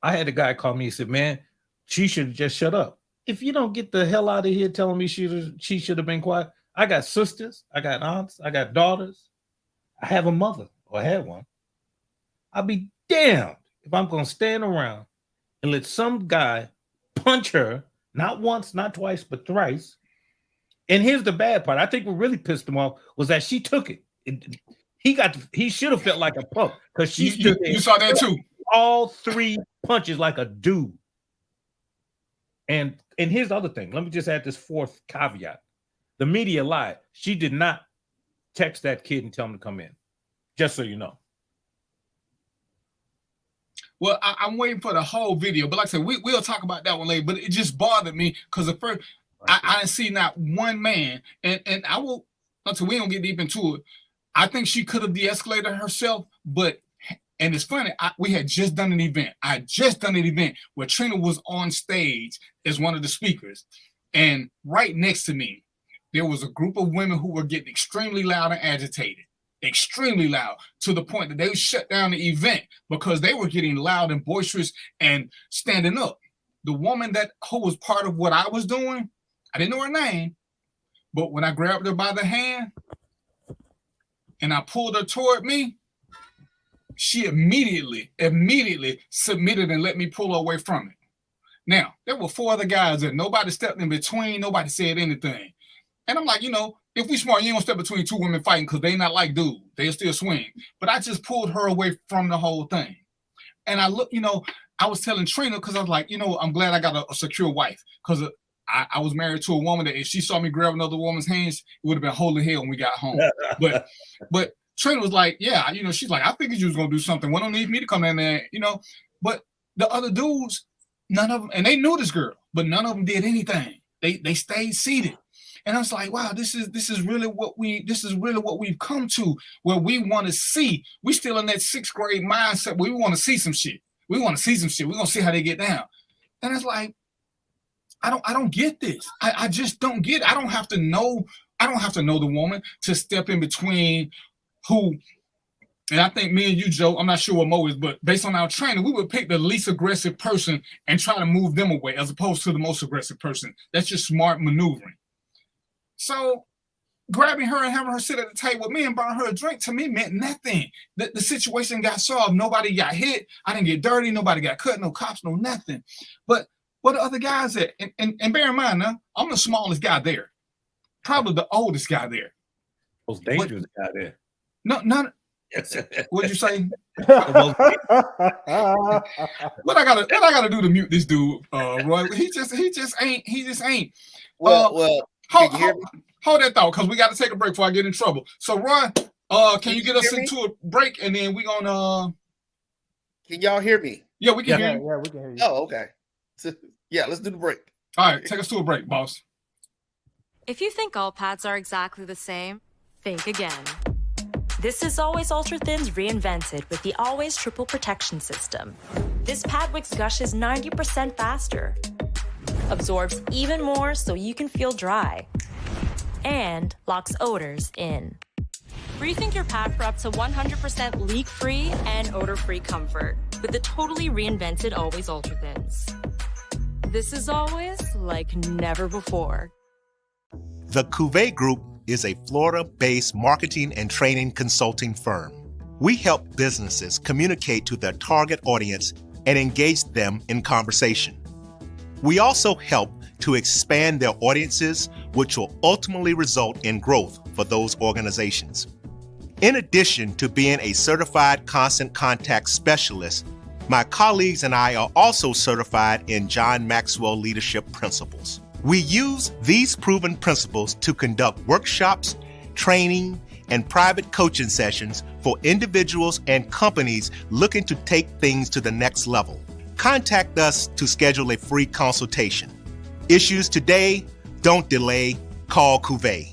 I had a guy call me and said, "Man, she should have just shut up. If you don't get the hell out of here telling me she should have been quiet." I got sisters, I got aunts, I got daughters. I have a mother, or I had one. I'll be damned if I'm going to stand around and let some guy punch her, not once, not twice, but thrice. And here's the bad part. I think what really pissed him off was that she took it. He should have felt like a punk because you saw that too. All three punches like a dude. And here's the other thing. Let me just add this fourth caveat. The media lied. She did not text that kid and tell him to come in. Just so you know. Well, I'm waiting for the whole video, but like I said, we'll talk about that one later. But it just bothered me because at first I didn't see not one man, and I will. Until we don't get deep into it, I think she could have de-escalated herself, and it's funny, we had just done an event. I had just done an event where Trina was on stage as one of the speakers. And right next to me, there was a group of women who were getting extremely loud and agitated. Extremely loud, to the point that they shut down the event because they were getting loud and boisterous and standing up. The woman who was part of what I was doing, I didn't know her name, but when I grabbed her by the hand and I pulled her toward me, she immediately submitted and let me pull her away from it. Now, there were 4 other guys that nobody stepped in between, nobody said anything. And I'm like, if we smart, you ain't gonna step between 2 women fighting because they not like dude. They'll still swing. But I just pulled her away from the whole thing. And I look, I was telling Trina, because I was like, I'm glad I got a secure wife. Because I was married to a woman that if she saw me grab another woman's hands, it would have been holy hell when we got home. But Trina was like, yeah, she's like, I figured you was gonna do something. One don't need me to come in there, But the other dudes, none of them, and they knew this girl, but none of them did anything. They stayed seated. And I was like, wow, this is really what we've come to, where we want to see. We still in that 6th grade mindset where we want to see some shit. We're gonna see how they get down. And it's like, I don't get this. I just don't get it. I don't have to know the woman to step in between who. And I think me and you, Joe, I'm not sure what Mo is, but based on our training, we would pick the least aggressive person and try to move them away as opposed to the most aggressive person. That's just smart maneuvering. So grabbing her and having her sit at the table with me and buying her a drink to me meant nothing. The situation got solved. Nobody got hit. I didn't get dirty. Nobody got cut. No cops, no nothing. But what the other guys at? And bear in mind now, I'm the smallest guy there. Probably the oldest guy there. Most dangerous guy there. None. What'd you say? What I gotta do to mute this dude, Roy? He just ain't. Well, hold that thought, because we got to take a break before I get in trouble. So, Roy, can you get us into a break, and then we gonna? Can y'all hear me? Yeah, we can hear you. Yeah, we can hear you. Oh, okay. So, yeah, let's do the break. All right, take us to a break, boss. If you think all pads are exactly the same, think again. This is Always Ultra Thins reinvented with the Always Triple Protection System. This pad wicks gushes 90% faster, absorbs even more so you can feel dry, and locks odors in. Rethink your pad for up to 100% leak-free and odor-free comfort with the totally reinvented Always Ultra Thins. This is always like never before. The Cuvée Group is a Florida-based marketing and training consulting firm. We help businesses communicate to their target audience and engage them in conversation. We also help to expand their audiences, which will ultimately result in growth for those organizations. In addition to being a certified constant contact specialist, my colleagues and I are also certified in John Maxwell Leadership Principles. We use these proven principles to conduct workshops, training, and private coaching sessions for individuals and companies looking to take things to the next level. Contact us to schedule a free consultation. Issues today, don't delay, call Cuvée.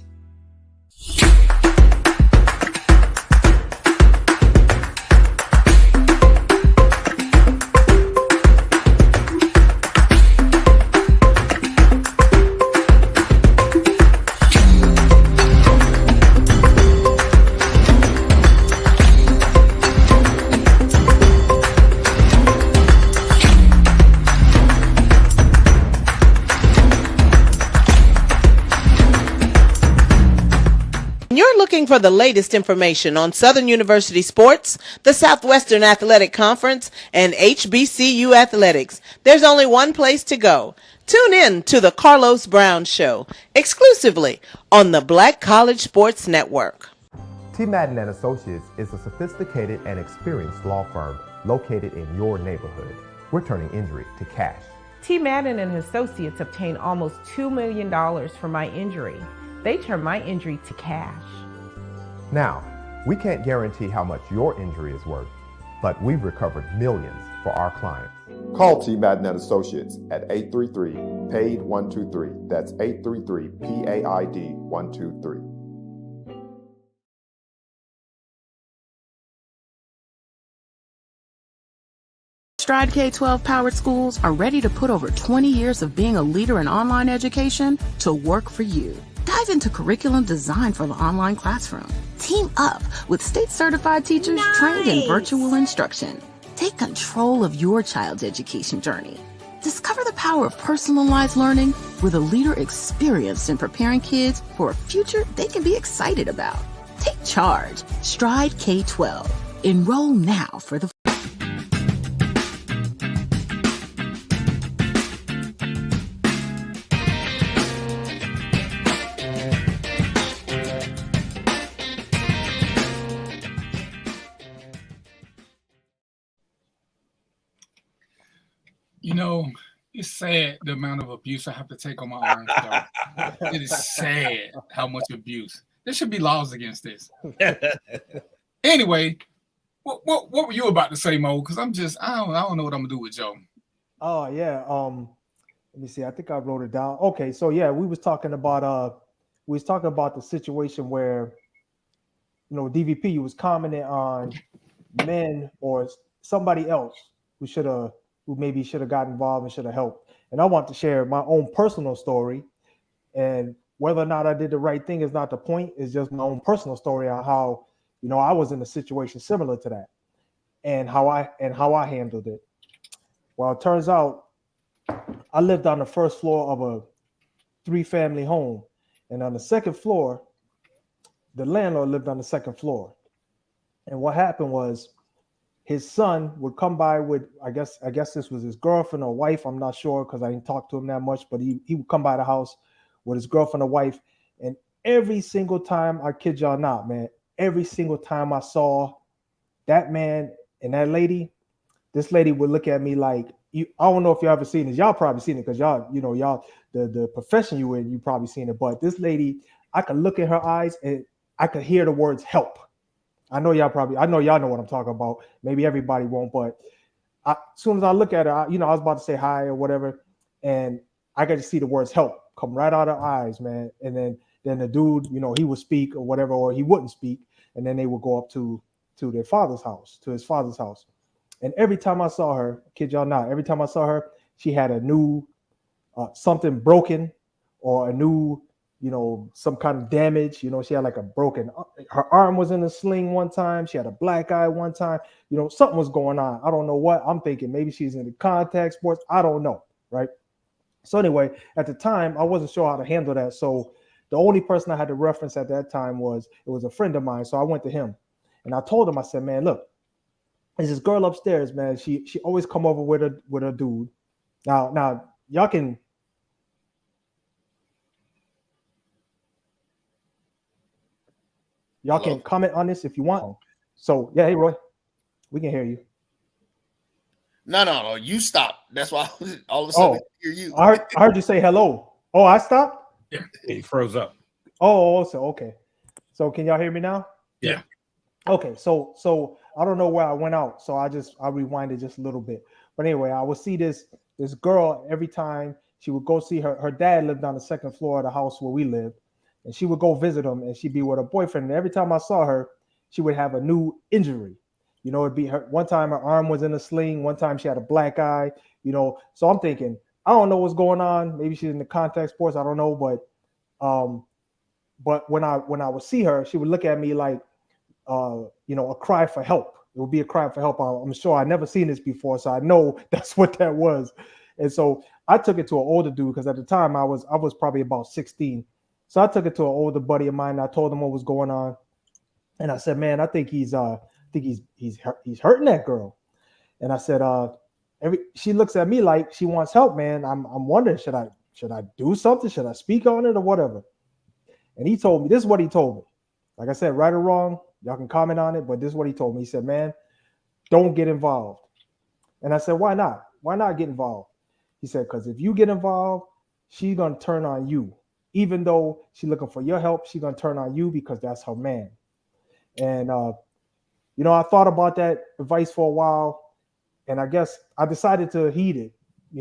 Looking for the latest information on Southern University sports, the Southwestern Athletic Conference, and HBCU athletics, there's only one place to go. Tune in to the Carlos Brown Show, exclusively on the Black College Sports Network. T. Madden & Associates is a sophisticated and experienced law firm located in your neighborhood. We're turning injury to cash. T. Madden and Associates obtained almost $2 million for my injury. They turned my injury to cash. Now, we can't guarantee how much your injury is worth, but we've recovered millions for our clients. Call T. Madden & Associates at 833-PAID-123. That's 833-PAID-123. Stride K-12 powered schools are ready to put over 20 years of being a leader in online education to work for you. Dive into curriculum design for the online classroom. Team up with state-certified teachers trained in virtual instruction. Take control of your child's education journey. Discover the power of personalized learning with a leader experienced in preparing kids for a future they can be excited about. Take charge. Stride K-12. Enroll now for the You know, it's sad the amount of abuse I have to take on my arms, though. It is sad how much abuse. There should be laws against this. Anyway, what were you about to say, Mo? Because I don't know what I'm gonna do with Joe. Oh yeah. Let me see. I think I wrote it down. Okay, so yeah, we was talking about the situation where DVP was commenting on men or somebody else who maybe should have got involved and should have helped. And I want to share my own personal story. And whether or not I did the right thing is not the point. It's just my own personal story on how, I was in a situation similar to that and how I handled it. Well, it turns out I lived on the first floor of a 3-family home. And on the second floor, the landlord lived on the second floor. And what happened was his son would come by with, I guess this was his girlfriend or wife. I'm not sure because I didn't talk to him that much, but he would come by the house with his girlfriend or wife. And every single time, I kid y'all not, man, every single time I saw that man and that lady, this lady would look at me like, I don't know if y'all ever seen this. Y'all probably seen it because y'all, the profession you in, you probably seen it. But this lady, I could look in her eyes and I could hear the words help. I know y'all know what I'm talking about. Maybe everybody won't, but as soon as I look at her, I was about to say hi or whatever, and I got to see the words help come right out of her eyes, man. And then the dude, he would speak or whatever, or he wouldn't speak, and then they would go up to their father's house, to his father's house. And every time I saw her, kid y'all not, every time I saw her, she had a new something broken or a new, some kind of damage. She had like a broken, her arm was in a sling one time. She had a black eye one time. Something was going on. I don't know what. I'm thinking maybe she's into contact sports. I don't know, right? So anyway, at the time, I wasn't sure how to handle that. So the only person I had to reference at that time was a friend of mine. So I went to him and I told him, I said, man, look, there's this girl upstairs, man. She always come over with a dude. Now y'all can comment on this if you want. So yeah, hey Roy, we can hear you. No, you stop. That's why all of a sudden I hear you. I heard you say hello. Oh, I stopped? Yeah, he froze up. Oh, so okay. So can y'all hear me now? Yeah. Okay, so I don't know where I went out, so I rewinded just a little bit. But anyway, I would see this girl every time she would go see her dad lived on the second floor of the house where we lived, and she would go visit him, and she'd be with her boyfriend. And every time I saw her, she would have a new injury. It'd be her. One time her arm was in a sling. One time she had a black eye. So I'm thinking, I don't know what's going on. Maybe she's in the contact sports. I don't know, but when I would see her, she would look at me like, a cry for help. It would be a cry for help. I'm sure I never seen this before, so I know that's what that was. And so I took it to an older dude because at the time I was probably about 16. So I took it to an older buddy of mine. And I told him what was going on, and I said, "Man, I think he's hurting that girl." And I said, she looks at me like she wants help, man. I'm wondering, should I do something? Should I speak on it or whatever? And he told me, this is what he told me. Like I said, right or wrong, y'all can comment on it, but this is what he told me. He said, man, don't get involved. And I said, why not? Why not get involved? He said, because if you get involved, she's going to turn on you. Even though she's looking for your help, she's going to turn on you because that's her man. And, I thought about that advice for a while, and I guess I decided to heed it.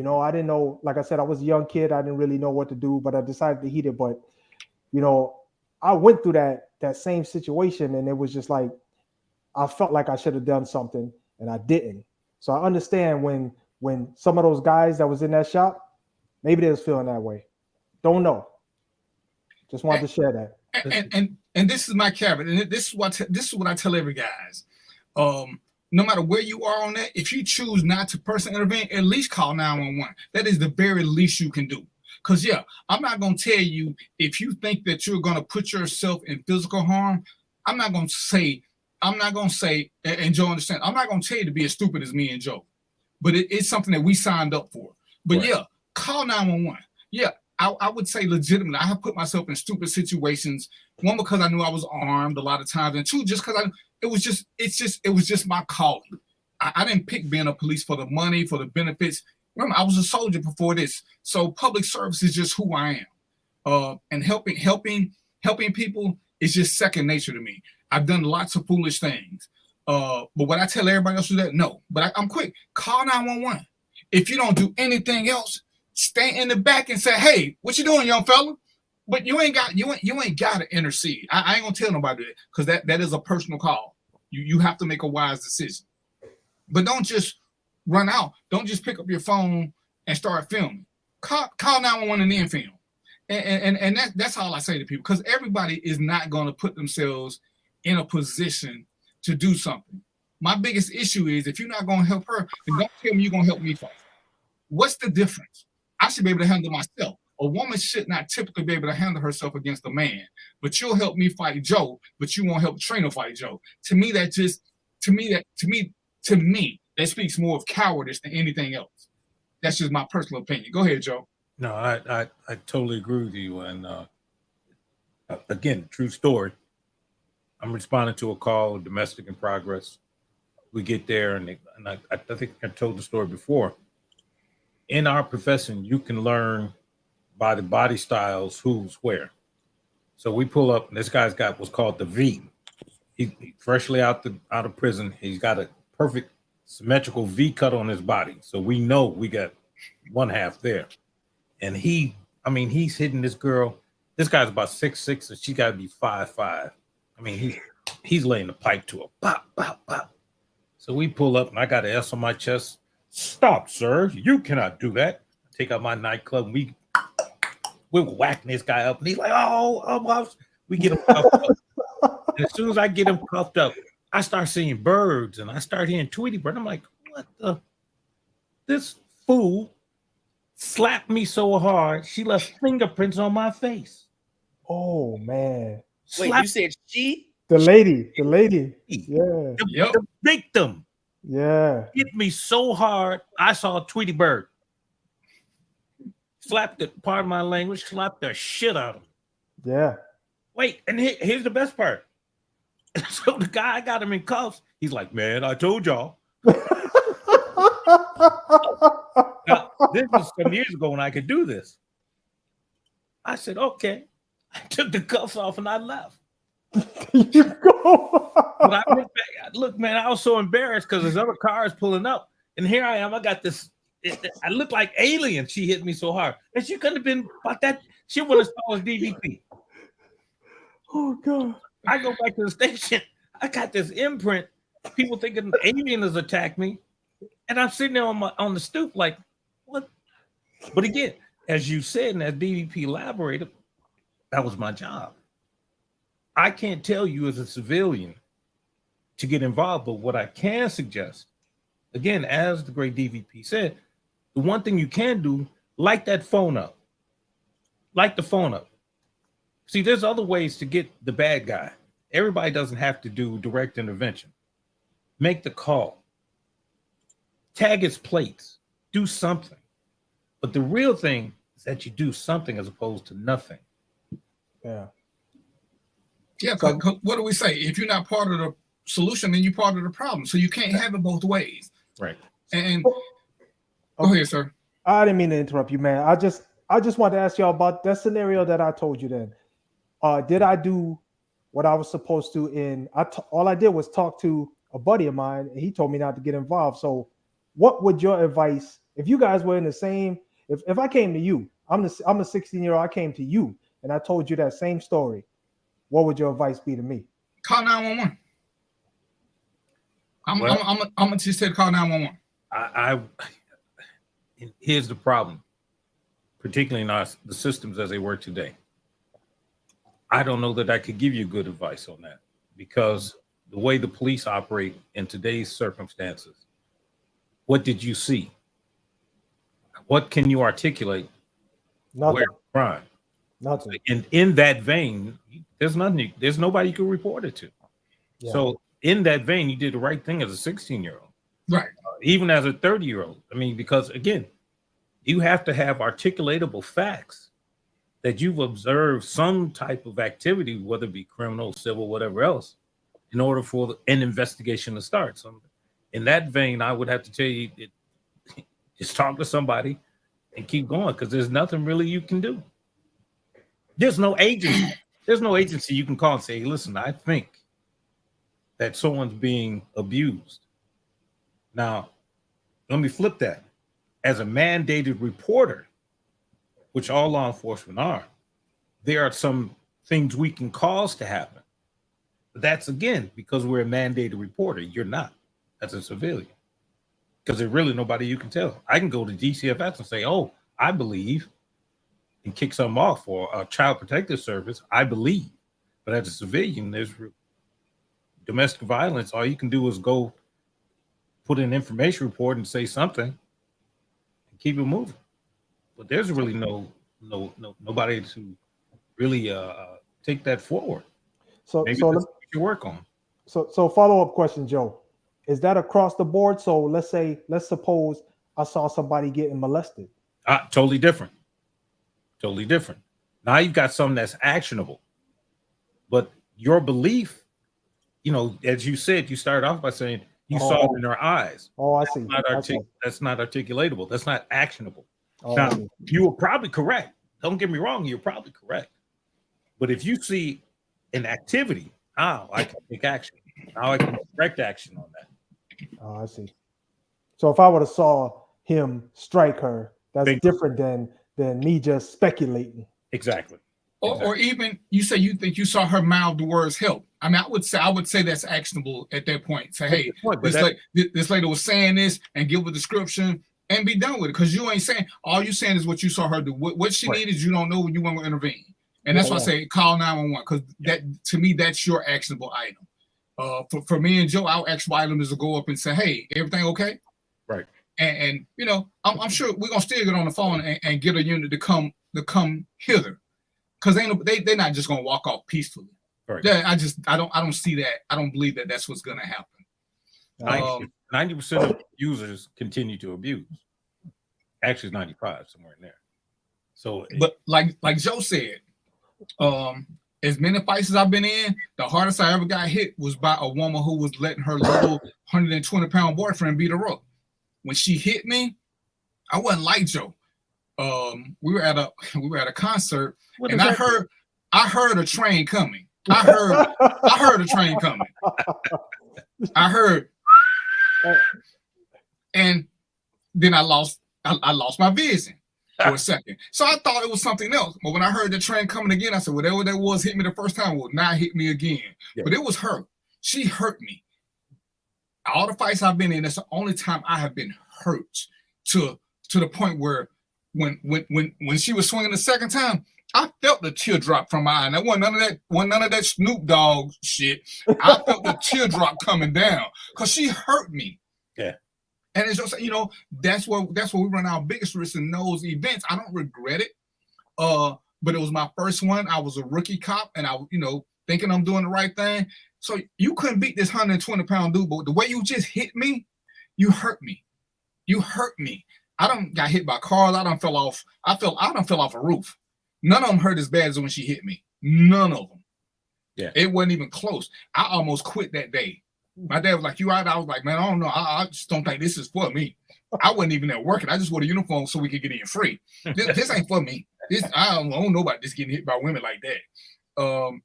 I didn't know, like I said, I was a young kid. I didn't really know what to do, but I decided to heed it. But, I went through that same situation, and it was just like, I felt like I should have done something and I didn't. So I understand when some of those guys that was in that shop, maybe they was feeling that way. Don't know. Just wanted to share that. And this is my cabinet, and this is what I tell every guys. No matter where you are on that, if you choose not to personally intervene, at least call 911. That is the very least you can do. Because, yeah, I'm not going to tell you if you think that you're going to put yourself in physical harm. I'm not going to say, and Joe understand, I'm not going to tell you to be as stupid as me and Joe. But it's something that we signed up for. But, right. Yeah, call 911. Yeah, I would say legitimately, I have put myself in stupid situations. One, because I knew I was armed a lot of times. And two, just because it was just my calling. I didn't pick being a police for the money, for the benefits. Remember, I was a soldier before this, so public service is just who I am. And helping people is just second nature to me. I've done lots of foolish things. But what I tell everybody else is that no. But I'm quick. Call 911. If you don't do anything else, stay in the back and say, "Hey, what you doing, young fella?" But you ain't got to intercede. I ain't gonna tell nobody that, because that is a personal call. You have to make a wise decision. But don't just run out. Don't just pick up your phone and start filming. Call 911 and then film. And that's all I say to people, because everybody is not going to put themselves in a position to do something. My biggest issue is, if you're not going to help her, then don't tell me you're going to help me fight. What's the difference? I should be able to handle myself. A woman should not typically be able to handle herself against a man. But you'll help me fight Joe, but you won't help Trina fight Joe. To me, that speaks more of cowardice than anything else. That's just my personal opinion. Go ahead, Joe. No, I totally agree with you. And again, true story. I'm responding to a call, domestic in progress. We get there, and I think I told the story before. In our profession, you can learn by the body styles who's where. So we pull up, and this guy's got what's called the V. He freshly out of prison. He's got a perfect symmetrical V cut on his body. So we know we got one half there. And he's hitting this girl. This guy's about 6'6", and she got to be 5'5". I mean, he's laying the pipe to her. Pop, pop, pop. So we pull up, and I got an S on my chest. "Stop, sir. You cannot do that." I take out my nightclub, and we're whacking this guy up, and he's like, oh. We get him cuffed up. And as soon as I get him cuffed up, I start seeing birds, and I start hearing Tweety Bird. I'm like, what the? This fool slapped me so hard, she left fingerprints on my face. Oh, man. Wait, you said she? The lady. Yeah. The victim. Yeah. Hit me so hard, I saw Tweety Bird. Slapped it, pardon my language, slapped the shit out of him. Yeah. Wait, and here's the best part. So the guy got him in cuffs. He's like, "Man, I told y'all." Now, this was some years ago when I could do this. I said, "Okay." I took the cuffs off and I left. You go. But I went back. Look, man, I was so embarrassed because there's other cars pulling up, and here I am. I got this. I look like alien. She hit me so hard, and she couldn't have been about that. She would have saw as DVP. Oh God! I go back to the station. I got this imprint. People thinking an alien has attacked me, and I'm sitting there on the stoop like, what? But again, as you said, and as DVP elaborated, that was my job. I can't tell you as a civilian to get involved, but what I can suggest, again, as the great DVP said, the one thing you can do, light that phone up. Light the phone up. See, there's other ways to get the bad guy. Everybody doesn't have to do direct intervention. Make the call. Tag his plates. Do something. But the real thing is that you do something as opposed to nothing. Yeah. Yeah, what do we say? If you're not part of the solution, then you're part of the problem. So you can't have it both ways. Right. And go ahead, sir. I didn't mean to interrupt you, man. I just wanted to ask y'all about that scenario that I told you then. Did I do what I was supposed to? All I did was talk to a buddy of mine, and he told me not to get involved. So what would your advice, if you guys were in the same, if I came to you, I'm a 16-year-old, I came to you, and I told you that same story, what would your advice be to me? Call 911. I'm gonna just say call 911. Here's the problem, particularly in the systems as they work today. I don't know that I could give you good advice on that, because the way the police operate in today's circumstances, what did you see? What can you articulate? Nothing. Where crime? Nothing. And in that vein, there's nothing. There's nobody you can report it to. Yeah. So in that vein, you did the right thing as a 16-year-old, right? Even as a 30-year-old. I mean, because again, you have to have articulatable facts that you've observed some type of activity, whether it be criminal, civil, whatever else, in order for an investigation to start. So in that vein, I would have to tell you, Just talk to somebody and keep going, because there's nothing really you can do. There's no agency. There's no agency you can call and say, listen, I think that someone's being abused. Now, let me flip that. As a mandated reporter, which all law enforcement are, there are some things we can cause to happen. But that's, again, because we're a mandated reporter. You're not, as a civilian. Because there's really nobody you can tell. I can go to DCFS and say, oh, I believe, and kick something off for a child protective service, I believe. But as a civilian, there's domestic violence. All you can do is go put in an information report and say something and keep it moving. But there's really nobody to really take that forward. So maybe so that's what you work on. So follow-up question, Joe. Is that across the board? So let's suppose I saw somebody getting molested. Totally different. Totally different. Now you've got something that's actionable. But your belief, as you said, you started off by saying you saw it in her eyes. Oh, I see. That's not articulatable. That's not actionable. Oh, now, you were probably correct. Don't get me wrong. You're probably correct. But if you see an activity, now I can take action. Now I can direct action on that. Oh, I see. So if I would have saw him strike her, that's different than me just speculating. Exactly. Or even you say you think you saw her mouth the words help. I mean, I would say that's actionable at that point. Say, hey, this lady was saying this, and give a description and be done with it. Because you ain't saying, all you saying is what you saw her do. What she needed, you don't know, you want to intervene. And that's why I say call 911, because that, to me, that's your actionable item. For me and Joe, our actionable item is to go up and say, hey, everything okay? Right. And I'm sure we're gonna still get on the phone and get a unit to come hither, because they're not just gonna walk off peacefully. Right. Yeah, I don't see that. I don't believe that that's what's gonna happen. 90% of users continue to abuse. Actually, 95, somewhere in there. So, but like Joe said, as many fights as I've been in, the hardest I ever got hit was by a woman who was letting her little 120-pound boyfriend beat her up. When she hit me, I wasn't like Joe. We were at a concert, and I heard a train coming. I heard a train coming. I heard, and then I lost my vision for a second. So I thought it was something else. But when I heard the train coming again, I said, whatever that was hit me the first time will not hit me again. Yeah. But it was her. She hurt me. All the fights I've been in, that's the only time I have been hurt to the point where when she was swinging the second time, I felt the teardrop from my eye. And that wasn't none of that Snoop Dogg shit. I felt the teardrop coming down because she hurt me. Yeah. And it's just, that's where we run our biggest risk in those events. I don't regret it. But it was my first one. I was a rookie cop, and I, thinking I'm doing the right thing. So you couldn't beat this 120-pound dude, but the way you just hit me, you hurt me. You hurt me. I done got hit by cars. I done fell off a roof. None of them hurt as bad as when she hit me. None of them. Yeah. It wasn't even close. I almost quit that day. My dad was like, you out? I was like, man, I don't know. I just don't think this is for me. I wasn't even there working. I just wore a uniform so we could get in free. This ain't for me. I don't know about this getting hit by women like that.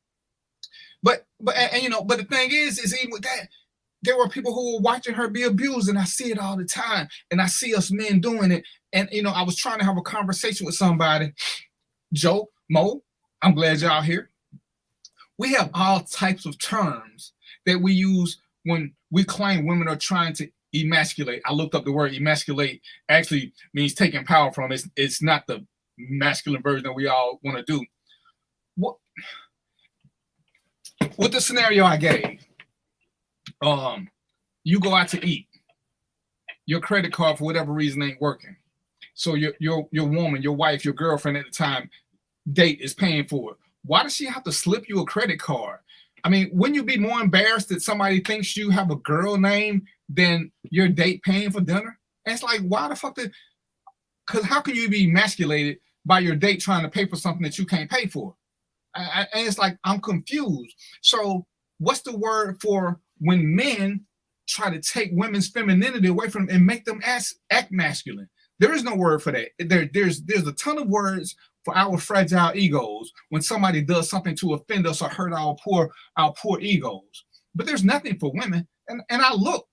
But the thing is even with that, there were people who were watching her be abused, and I see it all the time, and I see us men doing it. And I was trying to have a conversation with somebody. Joe, Mo, I'm glad y'all here. We have all types of terms that we use when we claim women are trying to emasculate. I looked up the word emasculate. Actually means taking power from. It's not the masculine version that we all want to do. What? With the scenario I gave, you go out to eat. Your credit card, for whatever reason, ain't working. So your woman, your wife, your girlfriend at the time, date is paying for it. Why does she have to slip you a credit card? I mean, wouldn't you be more embarrassed that somebody thinks you have a girl name than your date paying for dinner? And it's like, why the fuck did? Because how can you be emasculated by your date trying to pay for something that you can't pay for? And it's like, I'm confused. So what's the word for when men try to take women's femininity away from them and make them act masculine? There is no word for that. There's a ton of words for our fragile egos when somebody does something to offend us or hurt our poor egos. But there's nothing for women. And I look,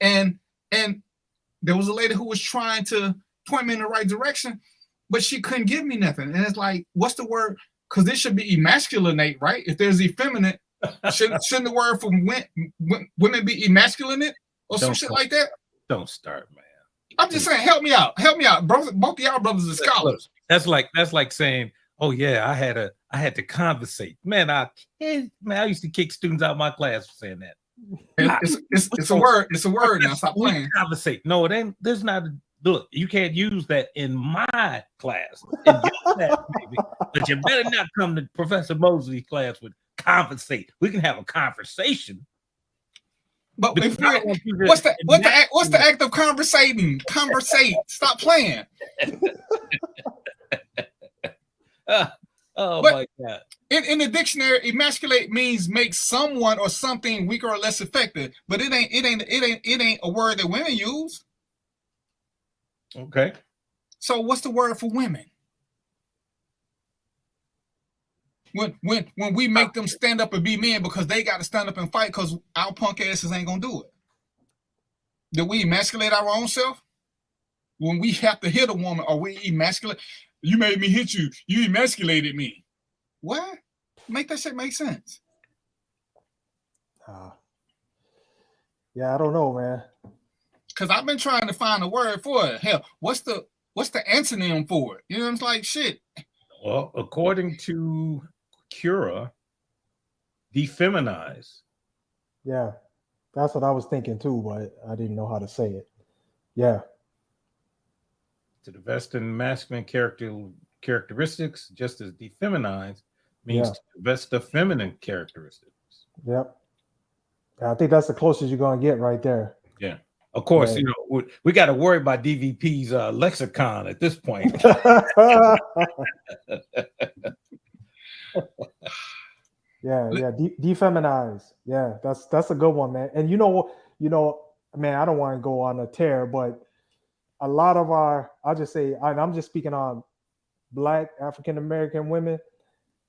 and there was a lady who was trying to point me in the right direction, but she couldn't give me nothing. And it's like, what's the word? Because this should be emasculinate, right? If there's effeminate, shouldn't the word for women be emasculinate or some shit like that? Don't start, man. I'm just saying, help me out, both of y'all brothers are scholars. That's like saying, oh yeah, I had to conversate, man. I used to kick students out of my class for saying that. It's a word. It's a word now. Stop playing. Conversate. No, it ain't. There's not. Look, you can't use that in my class. In your class, baby. But you better not come to Professor Mosley's class with conversate. We can have a conversation. But what's the act of conversating? Conversate. Stop playing. My God. In the dictionary, emasculate means make someone or something weaker or less effective. But it ain't a word that women use. Okay. So what's the word for women? When we make them stand up and be men because they got to stand up and fight because our punk asses ain't gonna do it. Do we emasculate our own self? When we have to hit a woman, or we emasculate? You made me hit you. You emasculated me. What? Make that shit make sense. Yeah, I don't know, man. Because I've been trying to find a word for it. Hell, what's the antonym for it? You know, it's like shit. Well, according to Cura, defeminize. Yeah, that's what I was thinking too, but I didn't know how to say it. Yeah. To divest in masculine characteristics, just as defeminize means to divest of feminine characteristics. Yep. I think that's the closest you're gonna get right there. Yeah. Of course, you know, we got to worry about DVP's lexicon at this point. Defeminize. Yeah, that's a good one, man. And you know, man, I don't want to go on a tear, but a lot of I'll just say, and I'm just speaking on Black African American women.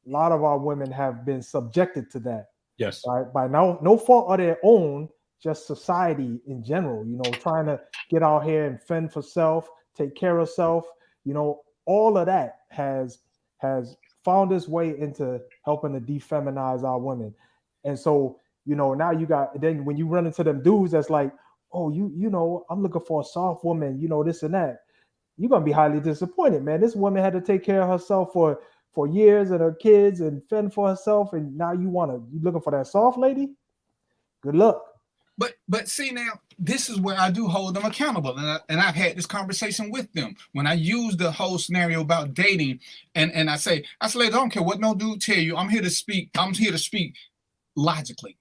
A lot of our women have been subjected to that. Yes. Right? By no fault of their own, just society in general, you know, trying to get out here and fend for self, take care of self, you know, all of that has found its way into helping to defeminize our women. And so, you know, now then when you run into them dudes that's like, oh, you know, I'm looking for a soft woman, you know, this and that, you're gonna be highly disappointed, man. This woman had to take care of herself for years and her kids and fend for herself, and now you looking for that soft lady? Good luck. But see, now this is where I do hold them accountable, and I've had this conversation with them when I use the whole scenario about dating, and I say, I don't care what no dude tell you. I'm here to speak logically.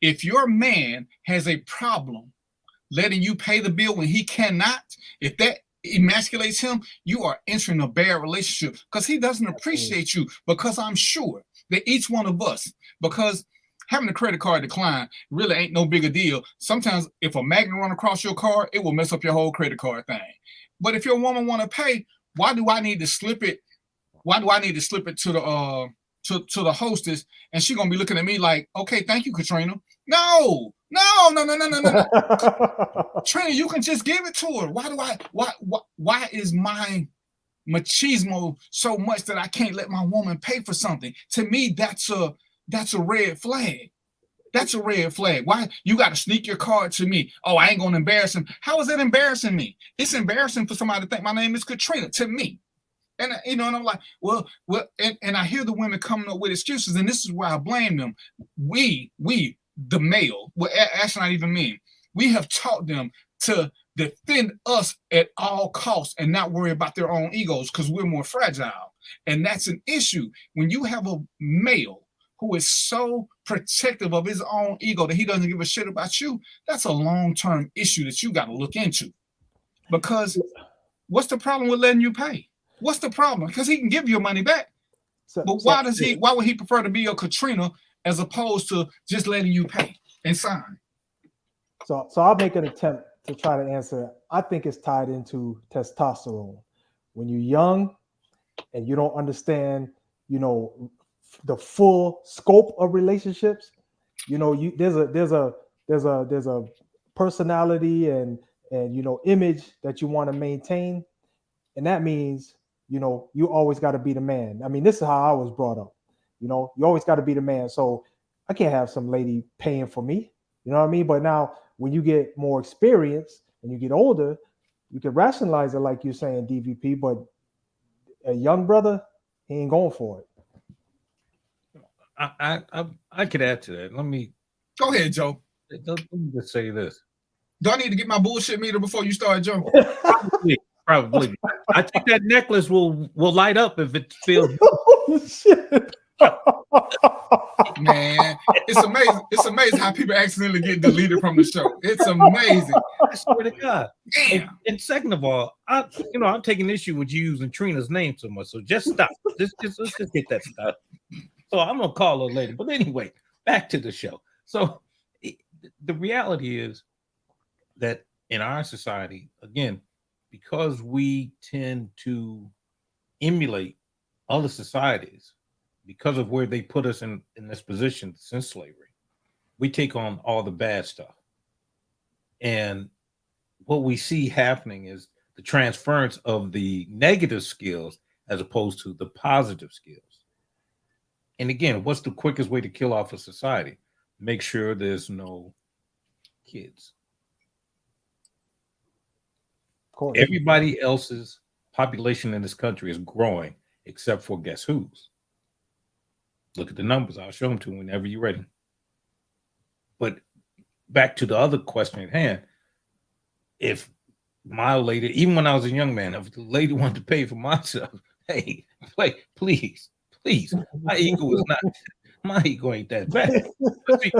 If your man has a problem letting you pay the bill when he cannot, if that emasculates him, you are entering a bad relationship because he doesn't appreciate you. Because I'm sure that each one of us, because having a credit card decline really ain't no big a deal. Sometimes if a magnet run across your card, it will mess up your whole credit card thing. But if your woman want to pay, why do I need to slip it? Why do I need to slip it to the hostess, and she gonna be looking at me like, okay, thank you, Katrina. No. Trina, you can just give it to her. Why is my machismo so much that I can't let my woman pay for something? To me, that's a red flag. That's a red flag. Why you got to sneak your card to me? Oh, I ain't gonna embarrass him. How is that embarrassing me? It's embarrassing for somebody to think my name is Katrina to me. And you know, and I'm like, well, and I hear the women coming up with excuses, and this is where I blame them. We, the male, well, actually not even me. We have taught them to defend us at all costs and not worry about their own egos because we're more fragile, and that's an issue when you have a male who is so protective of his own ego that he doesn't give a shit about you. That's a long-term issue that you got to look into. Because what's the problem with letting you pay? What's the problem? Because he can give your money back. But why would he prefer to be a Katrina as opposed to just letting you pay and sign? So I'll make an attempt to try to answer, I think it's tied into testosterone. When you're young and you don't understand, the full scope of relationships, there's a personality and image that you want to maintain, and that means you always got to be the man. I mean, this is how I was brought up. You always got to be the man. So I can't have some lady paying for me. You know what I mean? But now when you get more experience and you get older, you can rationalize it like you're saying, DVP. But a young brother, he ain't going for it. I could add to that. Let me go ahead, Joe. Let me just say this. Do I need to get my bullshit meter before you start, Joe? Probably. I think that necklace will light up if it feels. Oh, shit. Man, it's amazing. It's amazing how people accidentally get deleted from the show. It's amazing. I swear to God. And second of all, I'm taking issue with you using Trina's name so much. So just stop. Let's just get that stuff. So I'm gonna call her later. But anyway, back to the show. So the reality is that in our society, again, because we tend to emulate other societies, because of where they put us in this position since slavery, we take on all the bad stuff. And what we see happening is the transference of the negative skills as opposed to the positive skills. And again, what's the quickest way to kill off a society? Make sure there's no kids. Of course. Everybody else's population in this country is growing except for guess whose. Look at the numbers. I'll show them to you whenever you're ready. But back to the other question at hand, if my lady, even when I was a young man, if the lady wanted to pay for myself, hey, please. My ego ain't that bad. But see,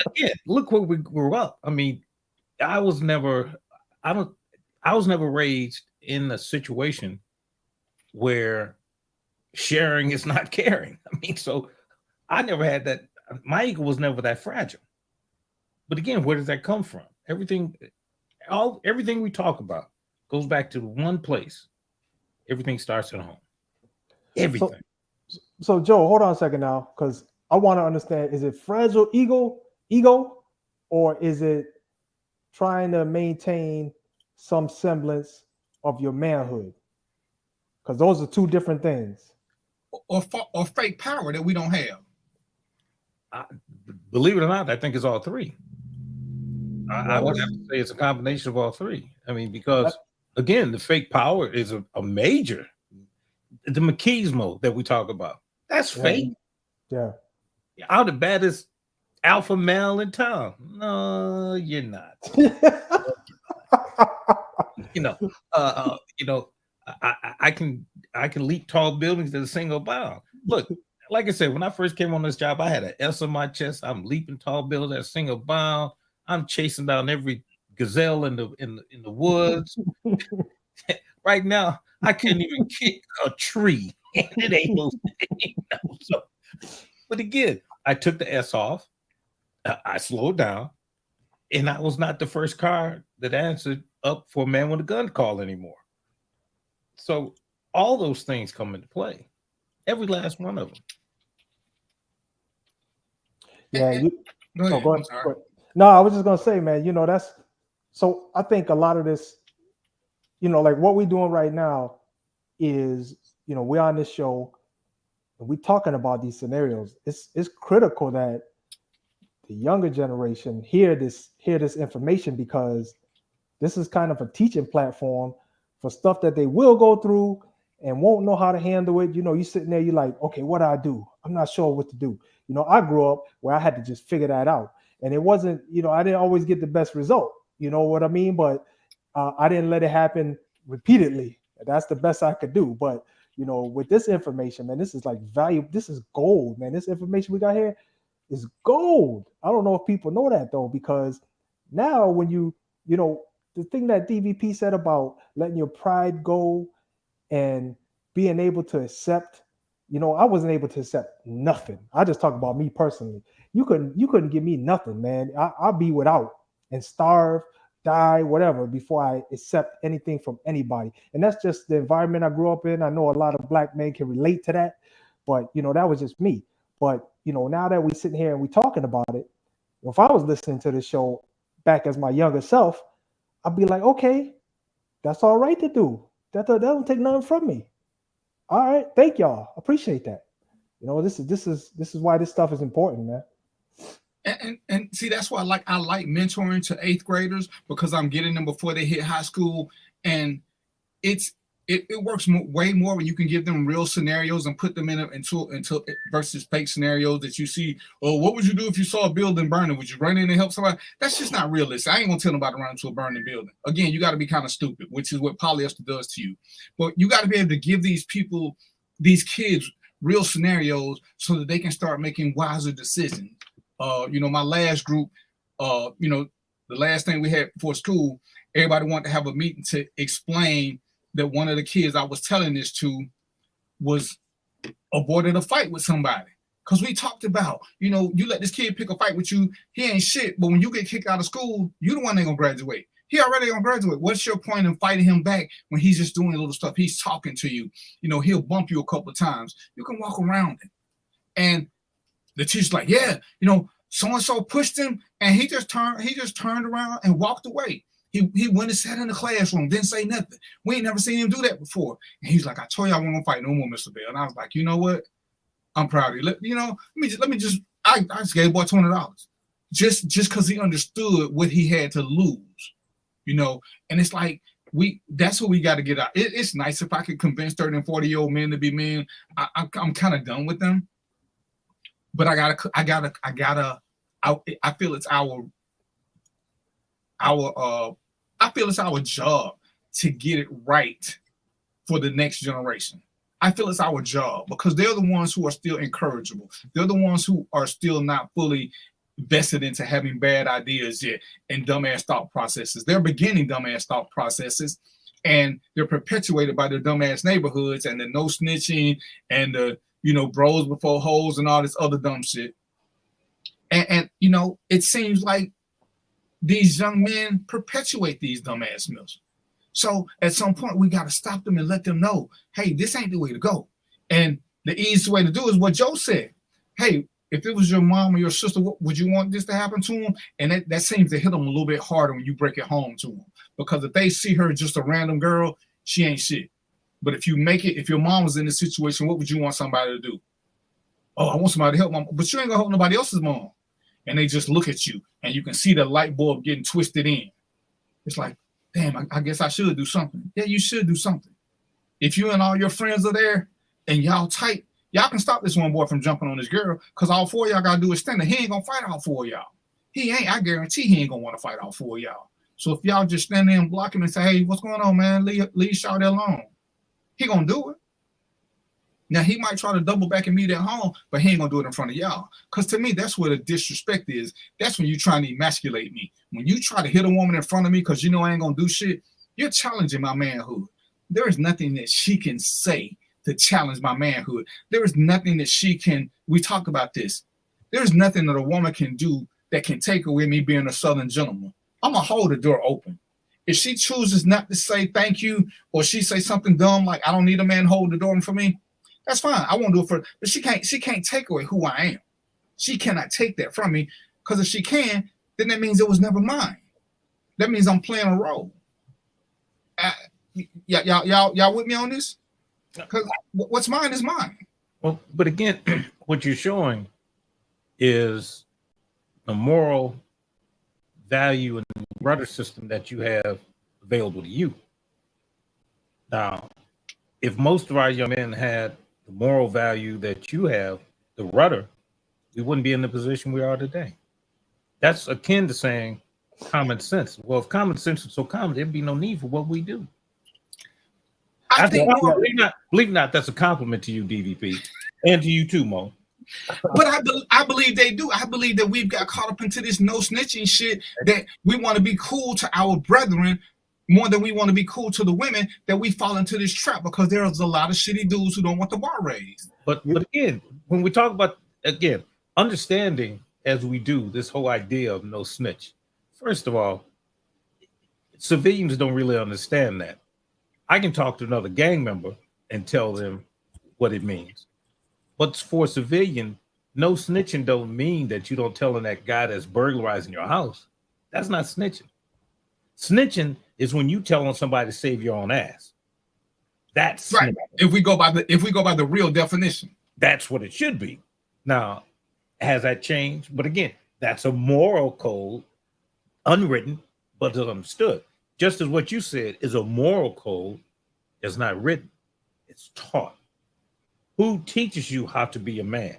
again, look where we grew up. I mean, I was never raised in a situation where sharing is not caring. I mean, so I never had that. My ego was never that fragile. But again, where does that come from? Everything we talk about goes back to one place. Everything starts at home. Everything. So Joe, hold on a second now, because I want to understand: is it fragile ego, or is it trying to maintain some semblance of your manhood? Because those are two different things. Or fake power that we don't have. Believe it or not, I think it's all three. I would have to say it's a combination of all three. I mean, because again, the fake power is a major. The machismo that we talk about, that's fake. Yeah. I'm the baddest alpha male in town. No, you're not. I can leap tall buildings at a single bound. Look, like I said, when I first came on this job, I had an S on my chest. I'm leaping tall buildings at a single bound. I'm chasing down every gazelle in the woods. Right now, I couldn't even kick a tree. It ain't moving. But again, I took the S off. I slowed down, and I was not the first car that answered up for a man with a gun call anymore. So all those things come into play. Every last one of them. Yeah. Go ahead. No, I was just gonna say, man, that's so I think a lot of this, like what we're doing right now is, we're on this show and we're talking about these scenarios. It's critical that the younger generation hear this information, because this is kind of a teaching platform for stuff that they will go through and won't know how to handle it. You sitting there, you're like, okay, what do I do? I'm not sure what to do. I grew up where I had to just figure that out. And it wasn't, I didn't always get the best result. You know what I mean? But I didn't let it happen repeatedly. That's the best I could do. But, with this information, man, this is like value. This is gold, man. This information we got here is gold. I don't know if people know that, though, because now when the thing that DVP said about letting your pride go and being able to accept, I wasn't able to accept nothing. I just talk about me personally. You couldn't give me nothing, man. I'll be without and starve die, whatever, before I accept anything from anybody. And that's just the environment I grew up in. I know a lot of black men can relate to that, but that was just me. But now that we sitting here and we talking about it, if I was listening to the show back as my younger self, I'd be like, okay, that's all right to do. That don't take nothing from me. All right, thank y'all. Appreciate that. This is why this stuff is important, man. And see, that's why I like mentoring to 8th graders, because I'm getting them before they hit high school, and it works way more when you can give them real scenarios and put them into versus fake scenarios that you see. Oh, what would you do if you saw a building burning? Would you run in and help somebody? That's just not realistic. I ain't gonna tell nobody to run into a burning building. Again, you got to be kind of stupid, which is what polyester does to you. But you got to be able to give these kids real scenarios so that they can start making wiser decisions. My last group, the last thing we had before school, everybody wanted to have a meeting to explain that one of the kids I was telling this to was avoided a fight with somebody. Because we talked about, you let this kid pick a fight with you, he ain't shit, but when you get kicked out of school, you the one that gonna graduate. He already gonna graduate. What's your point in fighting him back when he's just doing a little stuff? He's talking to you. He'll bump you a couple of times. You can walk around it. And the teacher's like, yeah, so-and-so pushed him, and he just turned around and walked away. He went and sat in the classroom, didn't say nothing. We ain't never seen him do that before. And he's like, I told you I wasn't gonna fight no more, Mr. Bell. And I was like, you know what? I'm proud of you. I just gave the boy $20. Just because he understood what he had to lose. And it's like that's what we got to get out. It's nice if I could convince 30 and 40-year-old men to be men. I'm kind of done with them. But I feel it's our job to get it right for the next generation. I feel it's our job because they're the ones who are still incorrigible. They're the ones who are still not fully vested into having bad ideas yet and dumbass thought processes. They're beginning dumbass thought processes, and they're perpetuated by their dumbass neighborhoods and the no snitching and the bros before hoes and all this other dumb shit. And it seems like these young men perpetuate these dumbass myths. So at some point, we got to stop them and let them know, hey, this ain't the way to go. And the easiest way to do is what Joe said. Hey, if it was your mom or your sister, would you want this to happen to them? And that seems to hit them a little bit harder when you break it home to them. Because if they see her just a random girl, she ain't shit. But if your mom was in this situation, what would you want somebody to do? Oh, I want somebody to help mom. But you ain't going to help nobody else's mom. And they just look at you, and you can see the light bulb getting twisted in. It's like, damn, I guess I should do something. Yeah, you should do something. If you and all your friends are there and y'all tight, y'all can stop this one boy from jumping on this girl, because all four of y'all got to do is stand there. He ain't going to fight all four of y'all. I guarantee he ain't going to want to fight all four of y'all. So if y'all just stand there and block him and say, hey, what's going on, man? Leave Shawty alone. He going to do it. Now, he might try to double back and meet at home, but he ain't going to do it in front of y'all. Because to me, that's where the disrespect is. That's when you're trying to emasculate me. When you try to hit a woman in front of me because I ain't going to do shit, you're challenging my manhood. There is nothing that she can say to challenge my manhood. There is nothing that we talk about this. There's nothing that a woman can do that can take away me being a Southern gentleman. I'm going to hold the door open. If she chooses not to say thank you, or she say something dumb like, I don't need a man hold the door for me, that's fine. I won't do it for her. But she can't take away who I am. She cannot take that from me, because if she can, then that means it was never mine. That means I'm playing a role. Y'all with me on this? Because what's mine is mine. Well, but again, what you're showing is the moral value and rudder system that you have available to you. Now, if most of our young men had the moral value that you have, the rudder, we wouldn't be in the position we are today. That's akin to saying common sense. Well, if common sense is so common, there'd be no need for what we do. Believe it or not, that's a compliment to you, DVP, and to you too, Mo. But I believe they do. I believe that we've got caught up into this no snitching shit, that we want to be cool to our brethren more than we want to be cool to the women, that we fall into this trap because there's a lot of shitty dudes who don't want the bar raised. But again, when we talk about, understanding as we do this whole idea of no snitch, first of all, civilians don't really understand that. I can talk to another gang member and tell them what it means. But for a civilian, no snitching don't mean that you don't tell that guy that's burglarizing your house. That's not snitching. Snitching is when you tell on somebody to save your own ass. That's right. Snitching. If we go by the real definition, that's what it should be. Now, has that changed? But again, that's a moral code, unwritten, but understood. Just as what you said is a moral code, it's not written, it's taught. Who teaches you how to be a man?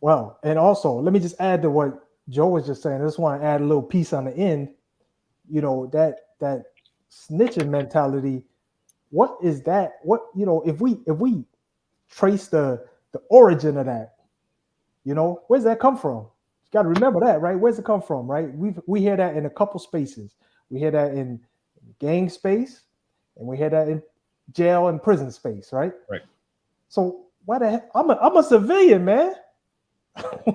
Well, and also, let me just add to what Joe was just saying. I just want to add a little piece on the end. You know, that snitching mentality. What is that? What, you know, if we trace the origin of that, you know, where's that come from? You got to remember that, right? Where's it come from, right? We hear that in a couple spaces. We hear that in gang space, and we hear that in jail and prison space, right? Right. So why the heck? I'm a civilian, man.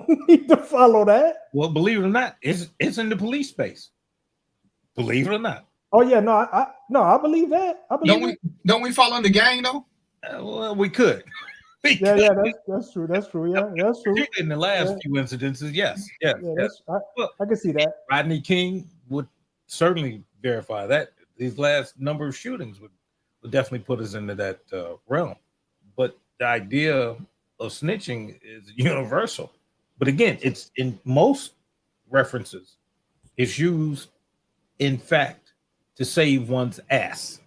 We need to follow that. Well, believe it or not, it's in the police space. Believe it or not. Oh yeah, no, I believe that. I believe don't we follow the gang though? Well, we could. Yeah, that's true. That's true. Yeah, that's true. In the last few incidences, yes. I can see that. Rodney King would certainly verify that. These last number of shootings would definitely put us into that realm. But the idea of snitching is universal. But again, it's in most references, it's used, in fact, to save one's ass.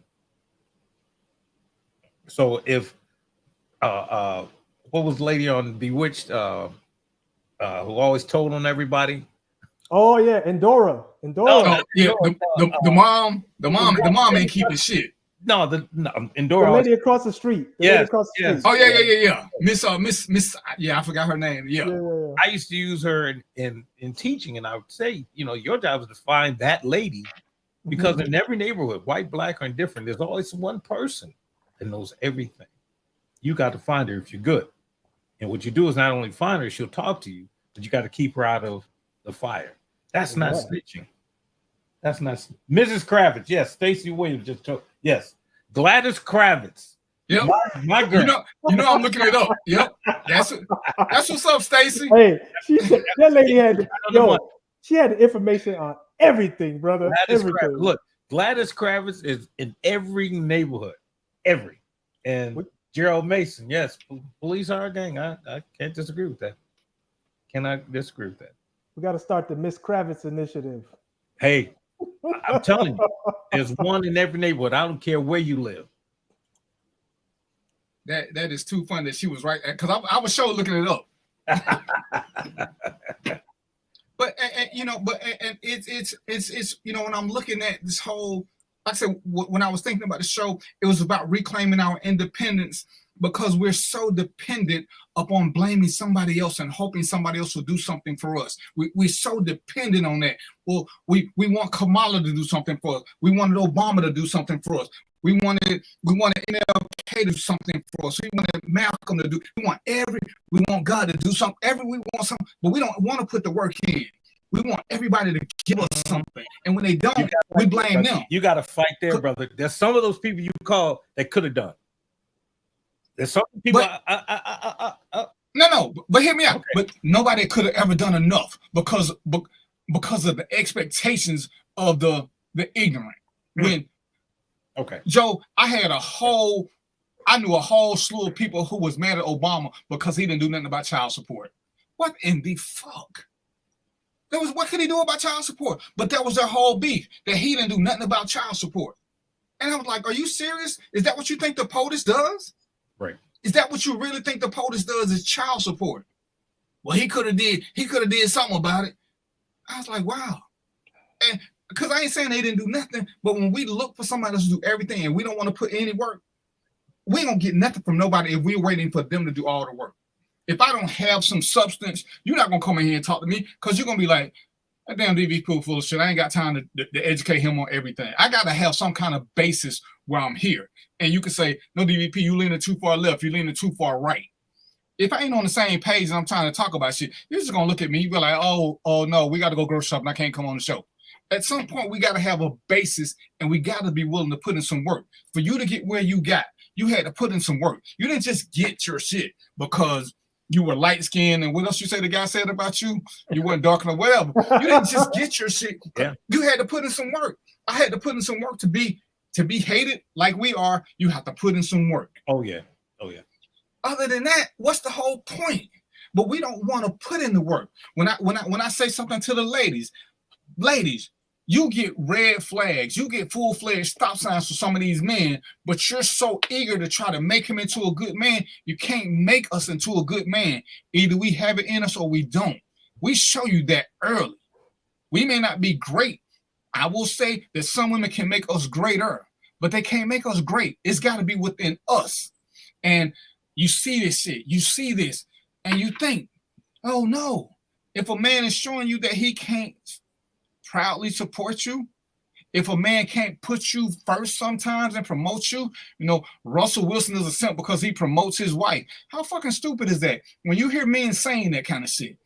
So if what was the lady on Bewitched who always told on everybody? Oh yeah, Endora. Oh, yeah, the mom ain't keeping shit. No, Endora. The lady across the street. Yeah. Oh yeah. Miss. Yeah, I forgot her name. Yeah. I used to use her in teaching, and I would say, you know, your job is to find that lady, because in every neighborhood, white, black, or indifferent, there's always one person that knows everything. You got to find her if you're good. And what you do is not only find her, she'll talk to you, but you got to keep her out of the fire. That's not snitching. That's not Mrs. Kravitz. Yes, Stacey Williams just told. Yes, Gladys Kravitz. Yep. My girl. You know, I'm looking it up. Yep. That's what's up, Stacey. Hey, that lady had she had the information on everything, brother. Everything. Look, Gladys Kravitz is in every neighborhood, and Gerald Mason. Yes, police are a gang. I can't disagree with that. Cannot disagree with that. We got to start the Miss Kravitz initiative. Hey, I'm telling you, there's one in every neighborhood. I don't care where you live. That is too funny that she was right, because I was sure looking it up. But it's you know, when I'm looking at this whole, like I said, when I was thinking about the show, it was about reclaiming our independence, because we're so dependent upon blaming somebody else and hoping somebody else will do something for us. We're so dependent on that. Well, we want Kamala to do something for us. We wanted Obama to do something for us. We wanted MLK to do something for us. We wanted Malcolm to do. We want God to do something. We want something, but we don't want to put the work in. We want everybody to give us something, and when they don't, we blame them. You got to fight there, brother. There's some of those people you call that could have done. There's some people. No, but hear me out. Okay. But nobody could have ever done enough because of the expectations of the ignorant. When Joe, I knew a whole slew of people who was mad at Obama because he didn't do nothing about child support. What in the fuck? What could he do about child support? But that was their whole beef, that he didn't do nothing about child support. And I was like, are you serious? Is that what you think the POTUS does? Right. Is that what you really think the POTUS does, is child support? Well, he could have did something about it. I was like, wow. And because I ain't saying they didn't do nothing, but when we look for somebody else to do everything and we don't want to put any work, we don't get nothing from nobody if we're waiting for them to do all the work. If I don't have some substance, you're not going to come in here and talk to me, because you're going to be like, that damn DVP full of shit. I ain't got time to educate him on everything. I got to have some kind of basis where I'm here. And you can say, no, DVP, you leaning too far left. You leaning too far right. if I ain't on the same page and I'm trying to talk about shit, you're just gonna look at me. You be like, oh no, we got to go grocery shopping. I can't come on the show. At some point, we got to have a basis, and we got to be willing to put in some work. For you to get where you got, you had to put in some work. You didn't just get your shit because you were light skinned and what else you say the guy said about you? You weren't dark enough, whatever. You didn't just get your shit. Yeah. You had to put in some work. I had to put in some work to be hated like we are. You have to put in some work. Oh yeah. Oh yeah. Other than that, what's the whole point? But we don't want to put in the work. When I say something to the ladies, you get red flags, you get full-fledged stop signs for some of these men, but you're so eager to try to make him into a good man, you can't make us into a good man. Either we have it in us or we don't. We show you that early. We may not be great. I will say that some women can make us greater, but they can't make us great. It's got to be within us. And you see this shit, you see this, and you think, oh no, if a man is showing you that he can't proudly support you, if a man can't put you first sometimes and promote you, Russell Wilson is a simp because he promotes his wife. How fucking stupid is that? When you hear men saying that kind of shit,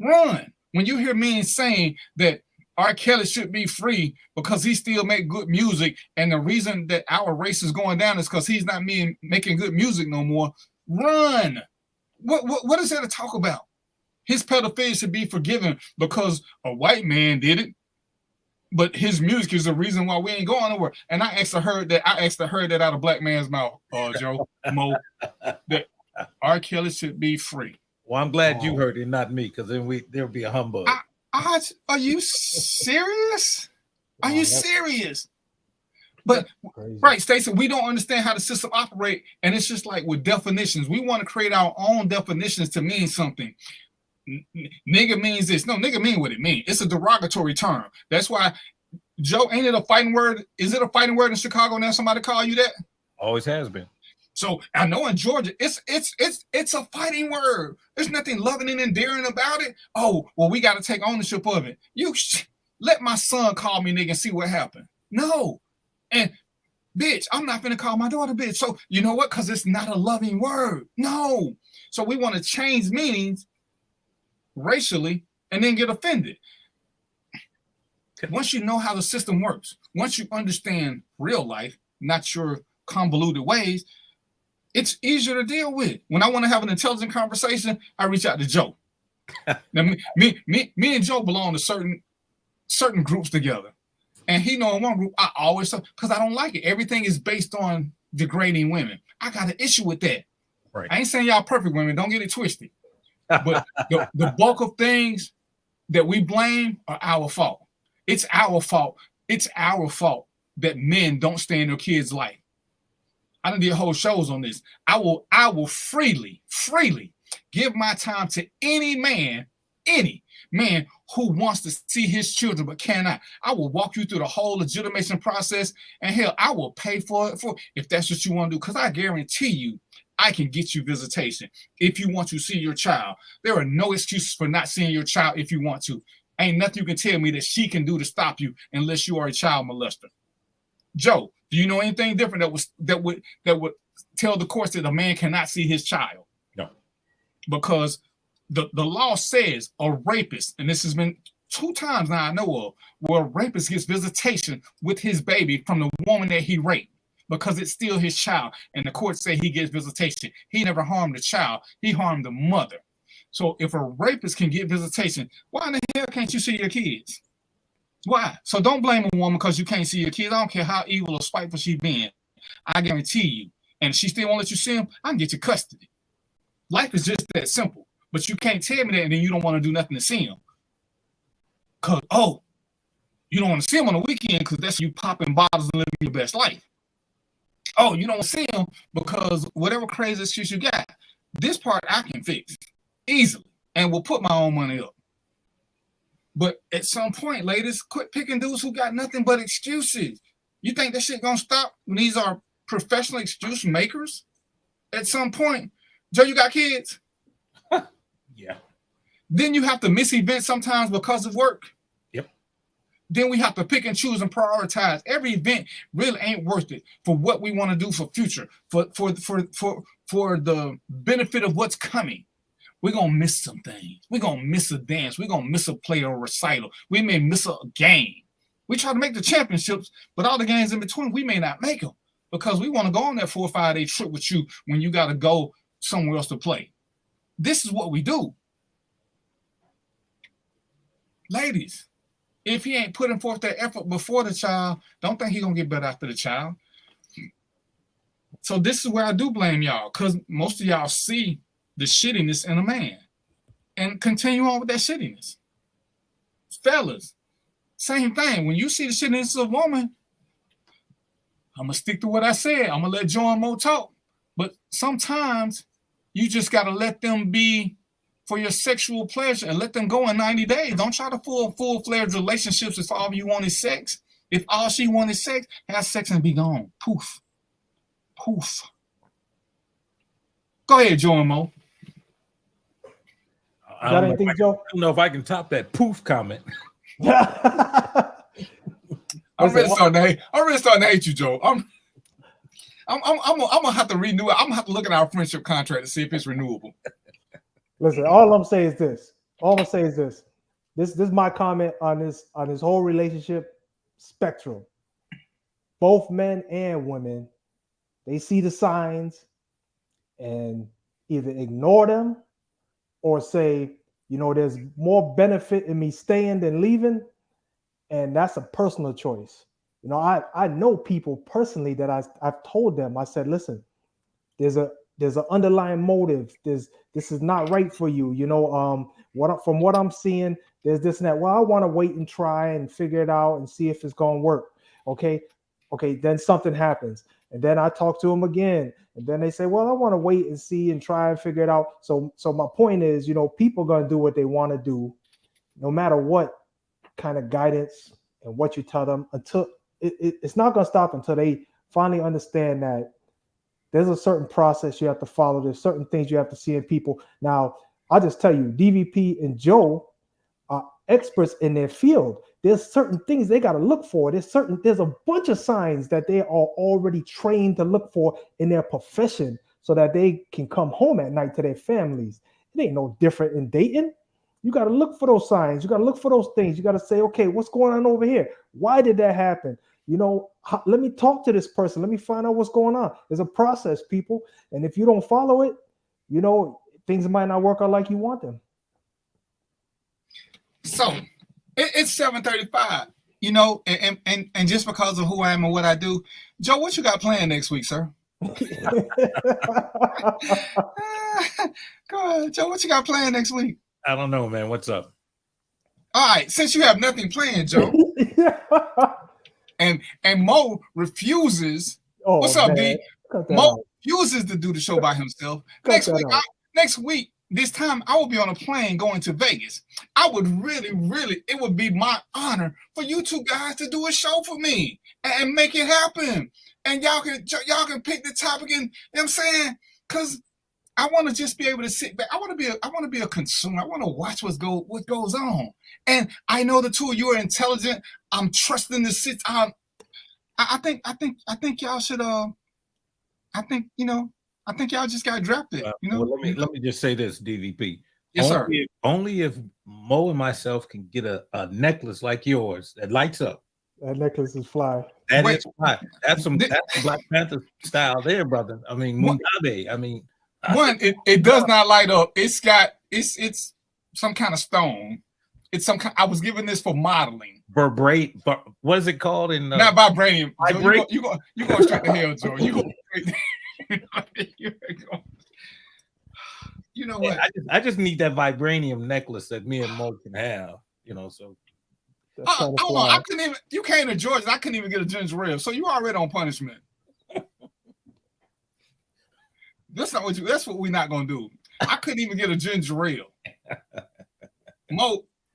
run. When you hear men saying that R. Kelly should be free because he still make good music, and the reason that our race is going down is because he's not making good music no more, run. What is there to talk about? His pedophilia should be forgiven because a white man did it. But his music is the reason why we ain't going nowhere. And I actually heard that out of black man's mouth, Joe Mo, that R. Kelly should be free. Well, I'm glad you heard it, not me, because then there'll be a humbug. Are you serious? Are you serious? But right, Stacey, we don't understand how the system operates, and it's just like with definitions. We want to create our own definitions to mean something. Nigga means this. No, nigga mean what it means. It's a derogatory term. That's why, Joe, ain't it a fighting word? Is it a fighting word in Chicago now? Somebody call you that? Always has been. So I know in Georgia, it's a fighting word. There's nothing loving and endearing about it. Oh, well, we got to take ownership of it. Let my son call me nigga and see what happened. No. And bitch, I'm not going to call my daughter bitch. So you know what? Because it's not a loving word. No. So we want to change meanings racially and then get offended. Once you know how the system works, once you understand real life, not your convoluted ways, it's easier to deal with. When I want to have an intelligent conversation, I reach out to Joe. Now, me and Joe belong to certain groups together. And he know in one group, I always, because I don't like it. Everything is based on degrading women. I got an issue with that. Right. I ain't saying y'all perfect women. Don't get it twisted. But the bulk of things that we blame are our fault. It's our fault. It's our fault that men don't stay in their kids' life. I done did whole shows on this. I will freely give my time to any man who wants to see his children but cannot. I will walk you through the whole legitimation process, and hell, I will pay for it if that's what you want to do. Because I guarantee you, I can get you visitation if you want to see your child. There are no excuses for not seeing your child if you want to. Ain't nothing you can tell me that she can do to stop you unless you are a child molester. Joe, do you know anything different that would tell the courts that a man cannot see his child? No. Because the law says a rapist, and this has been 2 times now I know of, where a rapist gets visitation with his baby from the woman that he raped, because it's still his child. And the court say he gets visitation. He never harmed the child. He harmed the mother. So if a rapist can get visitation, why in the hell can't you see your kids? Why? So don't blame a woman because you can't see your kids. I don't care how evil or spiteful she been. I guarantee you. And if she still won't let you see them, I can get you custody. Life is just that simple. But you can't tell me that and then you don't want to do nothing to see them. Because, you don't want to see them on the weekend because that's you popping bottles and living your best life. Oh, you don't want to see them because whatever crazy excuse you got, this part I can fix easily and will put my own money up. But at some point, ladies, quit picking dudes who got nothing but excuses. You think that shit gonna stop when these are professional excuse makers? At some point, Joe, you got kids? Yeah. Then you have to miss events sometimes because of work. Yep. then we have to pick and choose and prioritize. Every event really ain't worth it for what we want to do for future, for the benefit of what's coming. We're going to miss some things. We're going to miss a dance. We're going to miss a play or recital. We may miss a game. We try to make the championships, but all the games in between, we may not make them because we want to go on that 4 or 5 day trip with you when you got to go somewhere else to play. This is what we do. Ladies, if he ain't putting forth that effort before the child, don't think he's going to get better after the child. So this is where I do blame y'all, because most of y'all see the shittiness in a man and continue on with that shittiness. Fellas, same thing. When you see the shittiness of a woman, I'm going to stick to what I said. I'm going to let Joe and Mo talk. But sometimes you just got to let them be for your sexual pleasure and let them go in 90 days. Don't try to full-fledged relationships if all you want is sex. If all she wants is sex, have sex and be gone. Poof. Poof. Go ahead, Joe and Mo. I don't know if I can top that poof comment. I'm really starting to hate you, Joe. I'm gonna have to renew it. I'm gonna have to look at our friendship contract to see if it's renewable. Listen, all I'm saying is this. This is my comment on this whole relationship spectrum. Both men and women, they see the signs and either ignore them or say, there's more benefit in me staying than leaving. And that's a personal choice. I know people personally that I've told them, I said, listen, there's an underlying motive. This is not right for you. From what I'm seeing, there's this and that. Well, I want to wait and try and figure it out and see if it's going to work. Okay. Then something happens. And then I talk to them again. And then they say, well, I want to wait and see and try and figure it out. So my point is, people are going to do what they want to do, no matter what kind of guidance and what you tell them, until it's not going to stop until they finally understand that there's a certain process you have to follow. There's certain things you have to see in people. Now, I'll just tell you, DVP and Joe are experts in their field. There's certain things they got to look for. There's a bunch of signs that they are already trained to look for in their profession so that they can come home at night to their families. It ain't no different in dating. You got to look for those signs. You got to look for those things. You got to say, okay, what's going on over here? Why did that happen? Let me talk to this person. Let me find out what's going on. There's a process, people. And if you don't follow it, things might not work out like you want them. So it's 7:35, and just because of who I am and what I do, Joe, what you got planned next week, sir? Go ahead, Joe, what you got planned next week? I don't know, man. What's up? All right, since you have nothing planned, Joe, and Mo refuses. Oh, what's up, man. D? Mo refuses to do the show by himself. Next week, this time I will be on a plane going to Vegas. I would really, it would be my honor for you two guys to do a show for me and make it happen. And y'all can pick the topic, and I'm saying, because I want to just be able to sit back. I want to be a consumer. I want to watch what goes on. And I know the two of you are intelligent. I'm trusting the sit. I think y'all should. I think y'all just got drafted. Well, let me just say this, DVP. Yes, sir. Only if Mo and myself can get a necklace like yours that lights up. That necklace is fly. That is fly. That's some Black Panther style there, brother. I mean, Mugabe. I mean, it does not light up. It's some kind of stone. It's some kind. I was given this for modeling. What is it called? Not vibranium. Joe, you go straight to hell, Joe. You go straight. You know what? I just need that vibranium necklace that me and Mo can have. So. I couldn't even. You came to Georgia. I couldn't even get a ginger ale. So you already on punishment. That's what we're not gonna do. I couldn't even get a ginger ale.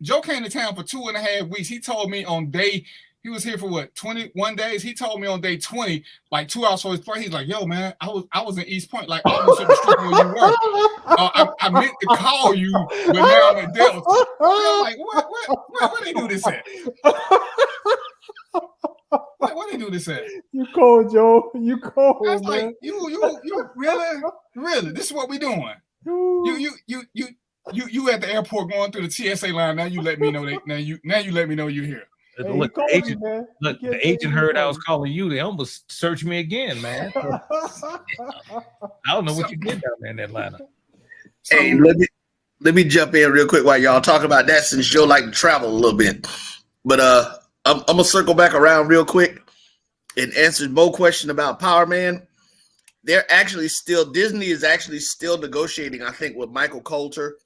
Joe came to town for 2.5 weeks. He told me on day, he was here for what, 21 days? He told me on day 20, like 2 hours for his play. He's like, yo, man, I was in East Point, like almost in the street where you were. I meant to call you, but now I'm at Delta. I'm like, what they do this at? we do this at? You cold, Joe. You cold, That's man. like you really. This is what we doing. You at the airport going through the TSA line. Now you let me know now you let me know you're here. Hey, Look, the agent heard I was calling you. They almost searched me again, man. I don't know what you did down there in Atlanta. Hey, let me jump in real quick while y'all talking about that, since Joe like to travel a little bit. But I'm gonna circle back around real quick and answer Mo's question about Power Man. They're actually still, Disney is actually still negotiating, I think, with Michael Coulter.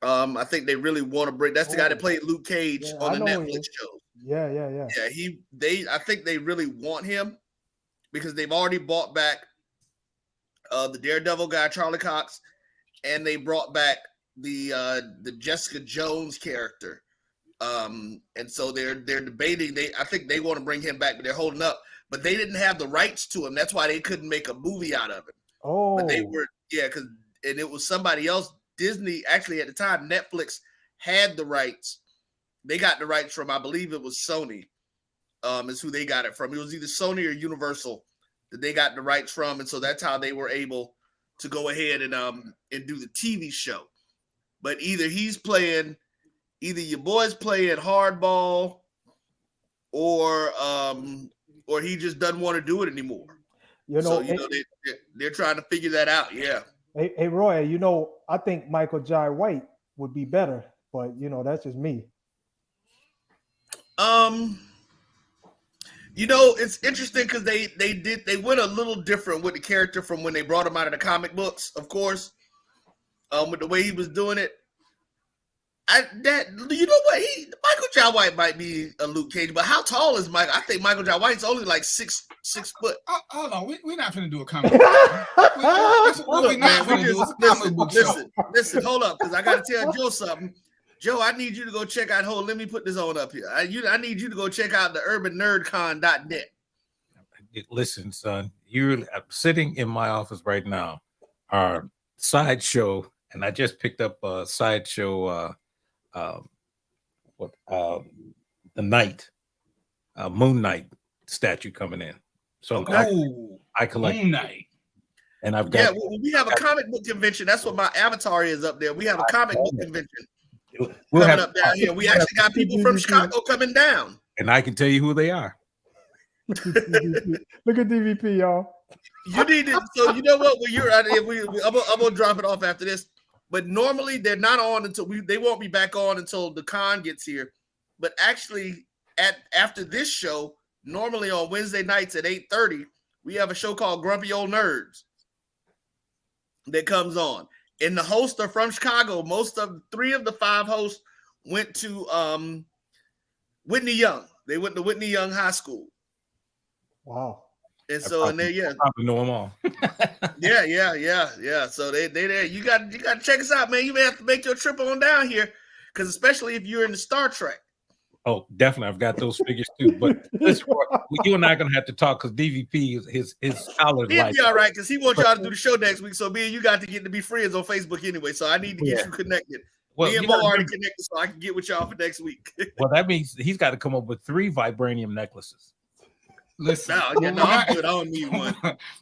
I think they really want to bring. That's the guy that played Luke Cage on the Netflix show. Yeah. I think they really want him because they've already bought back the Daredevil guy, Charlie Cox, and they brought back the Jessica Jones character. And so they're debating. I think they want to bring him back, but they're holding up. But they didn't have the rights to him. That's why they couldn't make a movie out of it. Oh, but they were, and it was somebody else. Disney, actually, at the time, Netflix had the rights. They got the rights from, I believe it was Sony, is who they got it from. It was either Sony or Universal that they got the rights from, and so that's how they were able to go ahead and do the TV show. But either your boy's playing hardball, or he just doesn't want to do it anymore. They're trying to figure that out. Yeah. Hey, Roy, I think Michael Jai White would be better, but that's just me. It's interesting because they went a little different with the character from when they brought him out of the comic books, of course. With the way he was doing it. Michael Jai White might be a Luke Cage, but how tall is Michael? I think Michael Jai White's only like 6 foot. Hold on, we're not going to do a comic book. Listen, hold up, because I got to tell Joe something. Joe, I need you to go check out. Let me put this on up here. I need you to go check out the urbannerdcon.net. Listen, son, I'm sitting in my office right now. Our sideshow, and I just picked up a sideshow. The Moon Knight statue coming in. So I collect Moon Knight. And I've got we have a comic book convention. That's what my avatar is up there. We have a comic book convention coming up down here. We actually got people from Chicago coming down. And I can tell you who they are. Look at DVP, y'all. You need to. So you know what? When you're out here, I'm gonna drop it off after this. But normally they're not on until they won't be back on until the con gets here. But actually, after this show, normally on Wednesday nights at 8:30, we have a show called Grumpy Old Nerds that comes on. And the hosts are from Chicago. 3 of the 5 hosts went to Whitney Young. They went to Whitney Young High School. Wow. And so, I probably know them all. Yeah. So they there. You got to check us out, man. You may have to make your trip on down here, because especially if you're in the Star Trek. Oh, definitely. I've got those figures too. But listen, you and I are gonna have to talk because DVP is his college life. He'll be all right because he wants y'all to do the show next week. So me and you got to get to be friends on Facebook anyway. So I need to get you connected. Me and Mo already connected, so I can get with y'all for next week. Well, that means he's got to come up with 3 vibranium necklaces. Listen, I'm good. I don't need one.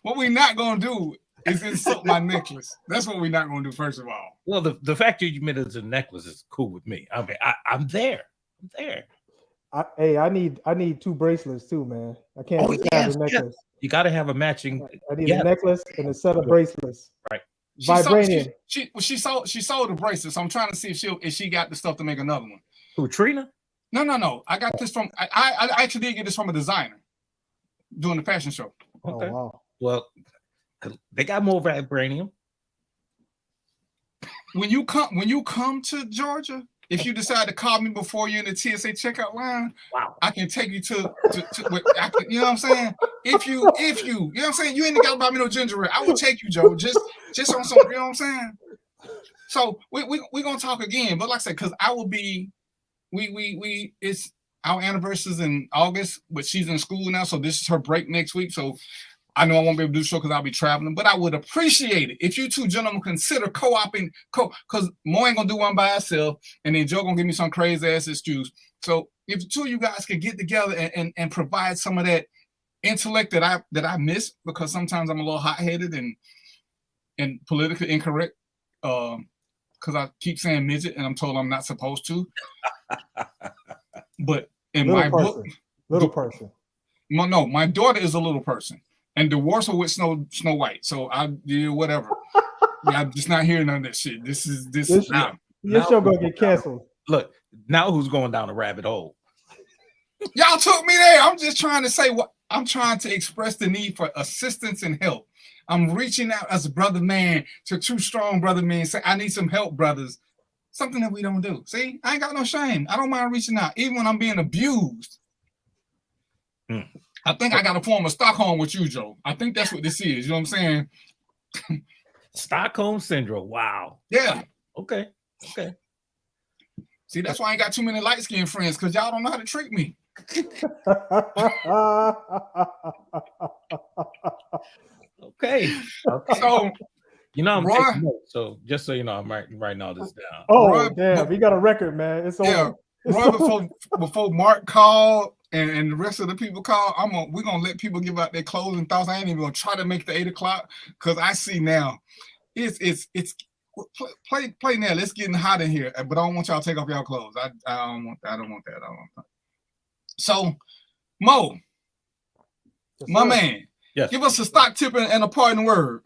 What we're not gonna do is insult my necklace. That's what we're not gonna do. First of all, well, the fact that you made it as a necklace is cool with me. I mean, I'm there. I need 2 bracelets too, man. I can't have a necklace. Yes. You got to have a matching. I need a necklace and a set of bracelets. Right. Vibranium. She sold the bracelets. So I'm trying to see if she got the stuff to make another one. Who, Trina? No. I got this from. I actually did get this from a designer doing the fashion show. Okay. Oh, wow. Well, they got more vibranium. When you come to Georgia, if you decide to call me before you're in the TSA checkout line, wow, I can take you to you know what I'm saying? If you know what I'm saying, you ain't got to buy me no ginger ale. I will take you, Joe, just on some, you know what I'm saying? So we're gonna talk again, but like I said, because I will be it's our anniversary's in August, but she's in school now, so this is her break next week. So I know I won't be able to do the show because I'll be traveling, but I would appreciate it if you two gentlemen consider co-oping, because Mo ain't gonna do one by herself, and then Joe gonna give me some crazy ass excuse. So if the two of you guys could get together and provide some of that intellect that I miss, because sometimes I'm a little hot-headed and politically incorrect, because I keep saying midget and I'm told I'm not supposed to. But in my book, little person. No, my daughter is a little person, and divorce her with Snow White. So I do whatever. I'm just not hearing none of that shit. This now. Your show gonna get canceled. Look, now who's going down a rabbit hole? Y'all took me there. I'm just trying to say what I'm trying to express the need for assistance and help. I'm reaching out as a brother man to two strong brother men. Say, I need some help, brothers. Something that we don't do. See, I ain't got no shame. I don't mind reaching out, even when I'm being abused. I think I got a form of Stockholm with you, Joe. I think that's what this is. You know what I'm saying? Stockholm syndrome. Wow. Yeah. Okay. See, that's why I ain't got too many light-skinned friends, because y'all don't know how to treat me. Okay. So, you know, I'm Roy, taking notes, so just so you know, I'm writing all this down. Oh, Roy, damn. We got a record, man. It's over. Roy, before Mark called and the rest of the people called, we're gonna let people give out their closing thoughts. I ain't even gonna try to make the 8 o'clock, because I see now it's play now. Let's get hot in here, but I don't want y'all to take off y'all clothes. I don't want that. So, Mo, my man, give us a stock tip and a parting word.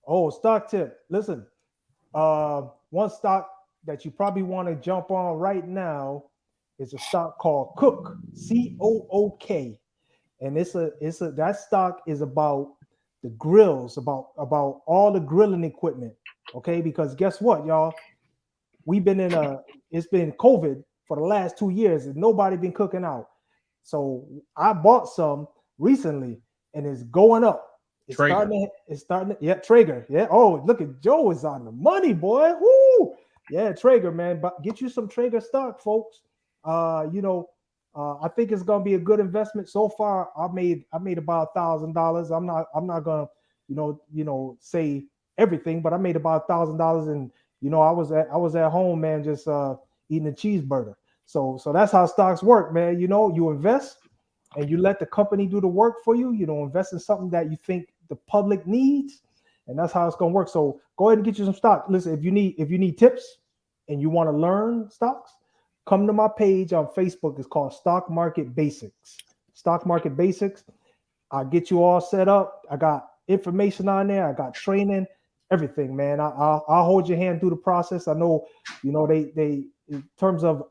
Oh, stock tip. Listen, one stock that you probably want to jump on right now is a stock called Cook, COOK, and that stock is about the grills, about all the grilling equipment. Okay, because guess what, y'all? We've been it's been COVID for the last 2 years and nobody been cooking out. So I bought some recently and it's going up. It's starting. Yeah, Traeger. Yeah. Oh, look at Joe is on the money, boy. Woo! Yeah, Traeger, man. But get you some Traeger stock, folks. I think it's gonna be a good investment. So far, I made about $1,000. I'm not gonna say everything, but I made about $1,000, and I was at home, man, just eating a cheeseburger. So that's how stocks work, man. You invest and you let the company do the work for you. Invest in something that you think the public needs, and that's how it's gonna work. So go ahead and get you some stock. Listen, if you need tips and you want to learn stocks, come to my page on Facebook. It's called Stock Market Basics. Stock Market Basics. I'll get you all set up. I got information on there. I got training, everything, man. I'll hold your hand through the process. I know, they in terms of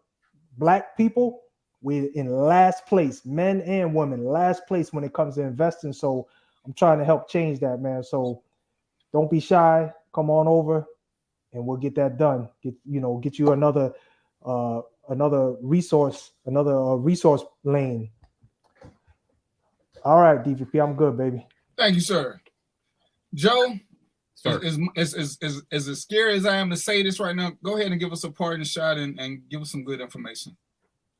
Black people, we're in last place, men and women, last place when it comes to investing. So I'm trying to help change that, man. So don't be shy. Come on over and we'll get that done. Get you another resource lane. All right, DVP, I'm good, baby. Thank you, sir. Joe, as scary as I am to say this right now, go ahead and give us a parting shot and give us some good information.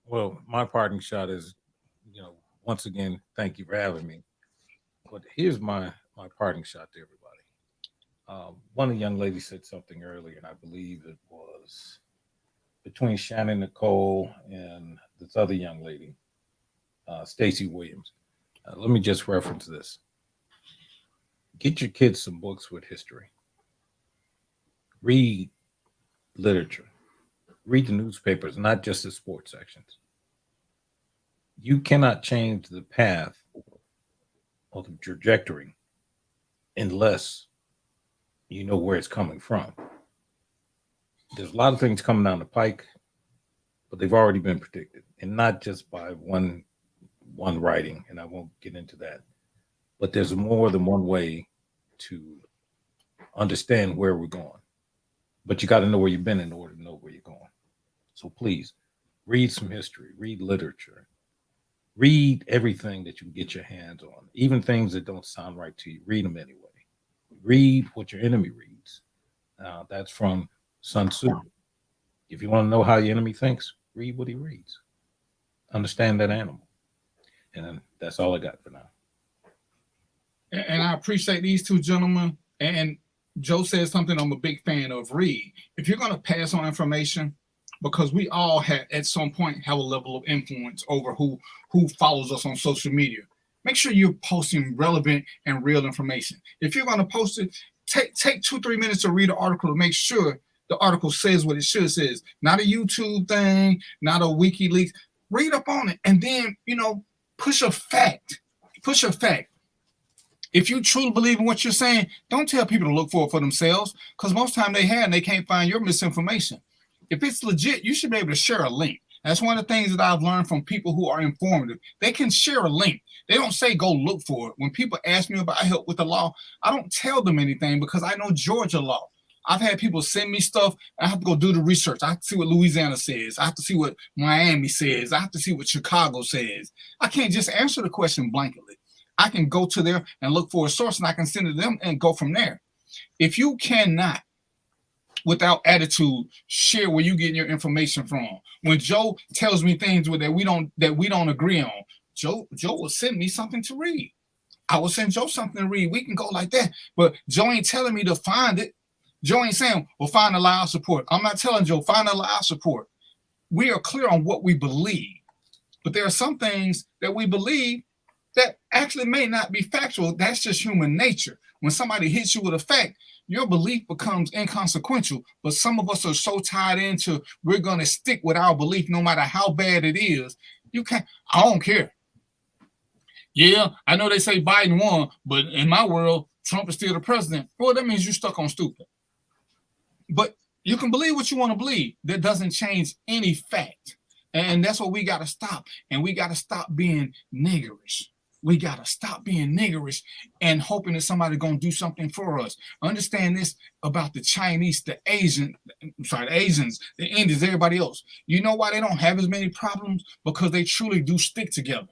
Well, my parting shot is, once again, thank you for having me. But here's my parting shot to everybody. One of the young ladies said something earlier, and I believe it was between Shannon Nicole and this other young lady, Stacey Williams. Let me just reference this. Get your kids some books with history. Read literature. Read the newspapers, not just the sports sections. You cannot change the path or the trajectory unless you know where it's coming from. There's a lot of things coming down the pike, but they've already been predicted, and not just by one writing, and I won't get into that. But there's more than one way to understand where we're going. But you got to know where you've been in order to know where you're going. So please, read some history, read literature, read everything that you can get your hands on, even things that don't sound right to you. Read them anyway. Read what your enemy reads. That's from Sun Tzu. If you want to know how your enemy thinks, read what he reads. Understand that animal. And that's all I got for now. And I appreciate these two gentlemen. And Joe said something I'm a big fan of. Read. If you're going to pass on information, because we all have at some point have a level of influence over who follows us on social media. Make sure you're posting relevant and real information. If you're going to post it, take 2-3 minutes to read the article to make sure the article says what it should says. Not a YouTube thing, not a WikiLeaks. Read up on it, and then push a fact. Push a fact. If you truly believe in what you're saying, don't tell people to look for it for themselves, because most time they can't find your misinformation. If it's legit, you should be able to share a link. That's one of the things that I've learned from people who are informative. They can share a link. They don't say go look for it. When people ask me about help with the law, I don't tell them anything because I know Georgia law. I've had people send me stuff. I have to go do the research. I have to see what Louisiana says. I have to see what Miami says. I have to see what Chicago says. I can't just answer the question blanketly. I can go to there and look for a source, and I can send it to them and go from there. If you cannot, without attitude, share where you getting your information from. When Joe tells me things that we don't agree on, Joe will send me something to read. I will send Joe something to read. We can go like that. But Joe ain't telling me to find it. Joe ain't saying, well, find a lie of support. I'm not telling Joe, find a lie of support. We are clear on what we believe. But there are some things that we believe that actually may not be factual. That's just human nature. When somebody hits you with a fact, your belief becomes inconsequential. But some of us are so tied into we're going to stick with our belief no matter how bad it is. You can't. I don't care. Yeah, I know they say Biden won, but in my world, Trump is still the president. Well, that means you're stuck on stupid. But you can believe what you want to believe. That doesn't change any fact. And that's what we got to stop. And we got to stop being niggerish. We got to stop being niggerish and hoping that somebody's going to do something for us. Understand this about the Chinese, the Asians, the Indians, everybody else. You know why they don't have as many problems? Because they truly do stick together.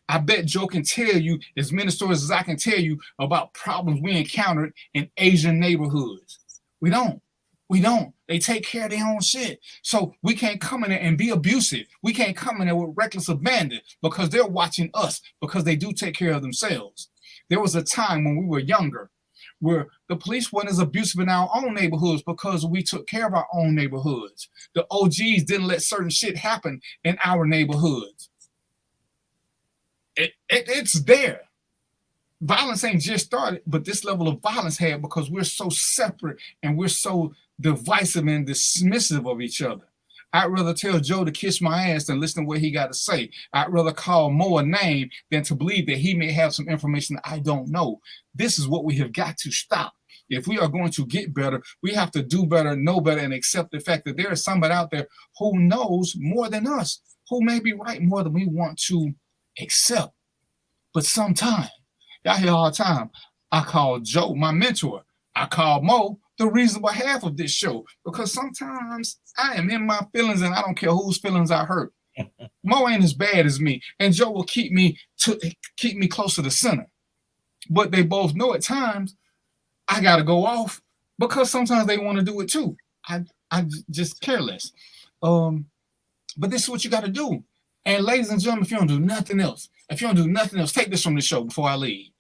I bet Joe can tell you as many stories as I can tell you about problems we encountered in Asian neighborhoods. We don't. They take care of their own shit. So we can't come in there and be abusive. We can't come in there with reckless abandon because they're watching us, because they do take care of themselves. There was a time when we were younger where the police weren't as abusive in our own neighborhoods because we took care of our own neighborhoods. The OGs didn't let certain shit happen in our neighborhoods. It's there. Violence ain't just started, but this level of violence had because we're so separate and we're so divisive and dismissive of each other. I'd rather tell Joe to kiss my ass than listen to what he got to say. I'd rather call Mo a name than to believe that he may have some information that I don't know. This is what we have got to stop. If we are going to get better, we have to do better, know better, and accept the fact that there is somebody out there who knows more than us, who may be right more than we want to accept. But sometimes, y'all hear all the time, I call Joe my mentor. I call Mo the reasonable half of this show, because sometimes I am in my feelings and I don't care whose feelings I hurt. Mo ain't as bad as me, and Joe will keep me close to the center. But they both know at times I gotta go off because sometimes they want to do it too. I just careless. But this is what you got to do. And ladies and gentlemen, if you don't do nothing else, take this from the show before I leave.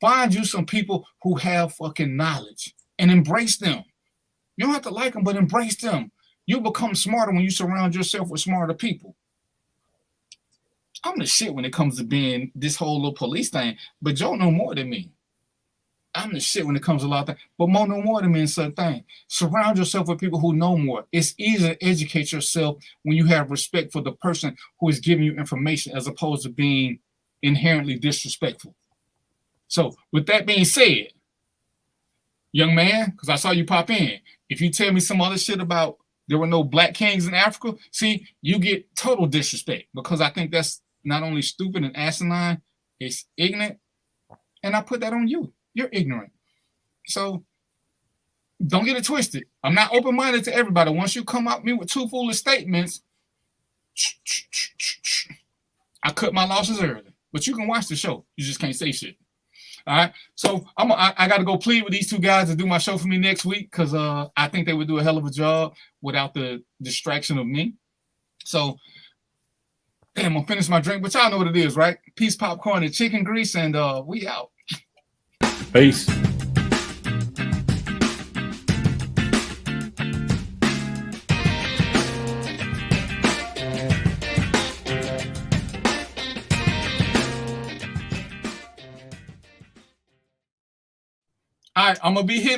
Find you some people who have fucking knowledge and embrace them. You don't have to like them, but embrace them. You become smarter when you surround yourself with smarter people. I'm the shit when it comes to being this whole little police thing, but Joe know more than me. I'm the shit when it comes to a lot of things, but Mo know more than me in certain things. Surround yourself with people who know more. It's easier to educate yourself when you have respect for the person who is giving you information as opposed to being inherently disrespectful. So with that being said, young man, because I saw you pop in, if you tell me some other shit about there were no black kings in Africa, see, you get total disrespect, because I think that's not only stupid and asinine, it's ignorant, and I put that on you. You're ignorant. So don't get it twisted. I'm not open-minded to everybody. Once you come at me with two foolish statements, I cut my losses early. But you can watch the show. You just can't say shit. All right. So I got to go plead with these two guys to do my show for me next week, because I think they would do a hell of a job without the distraction of me. So, damn, I'm gonna finish my drink, but y'all know what it is, right? Peace, popcorn, and chicken grease, and we out. Peace. All right, I'm gonna be here.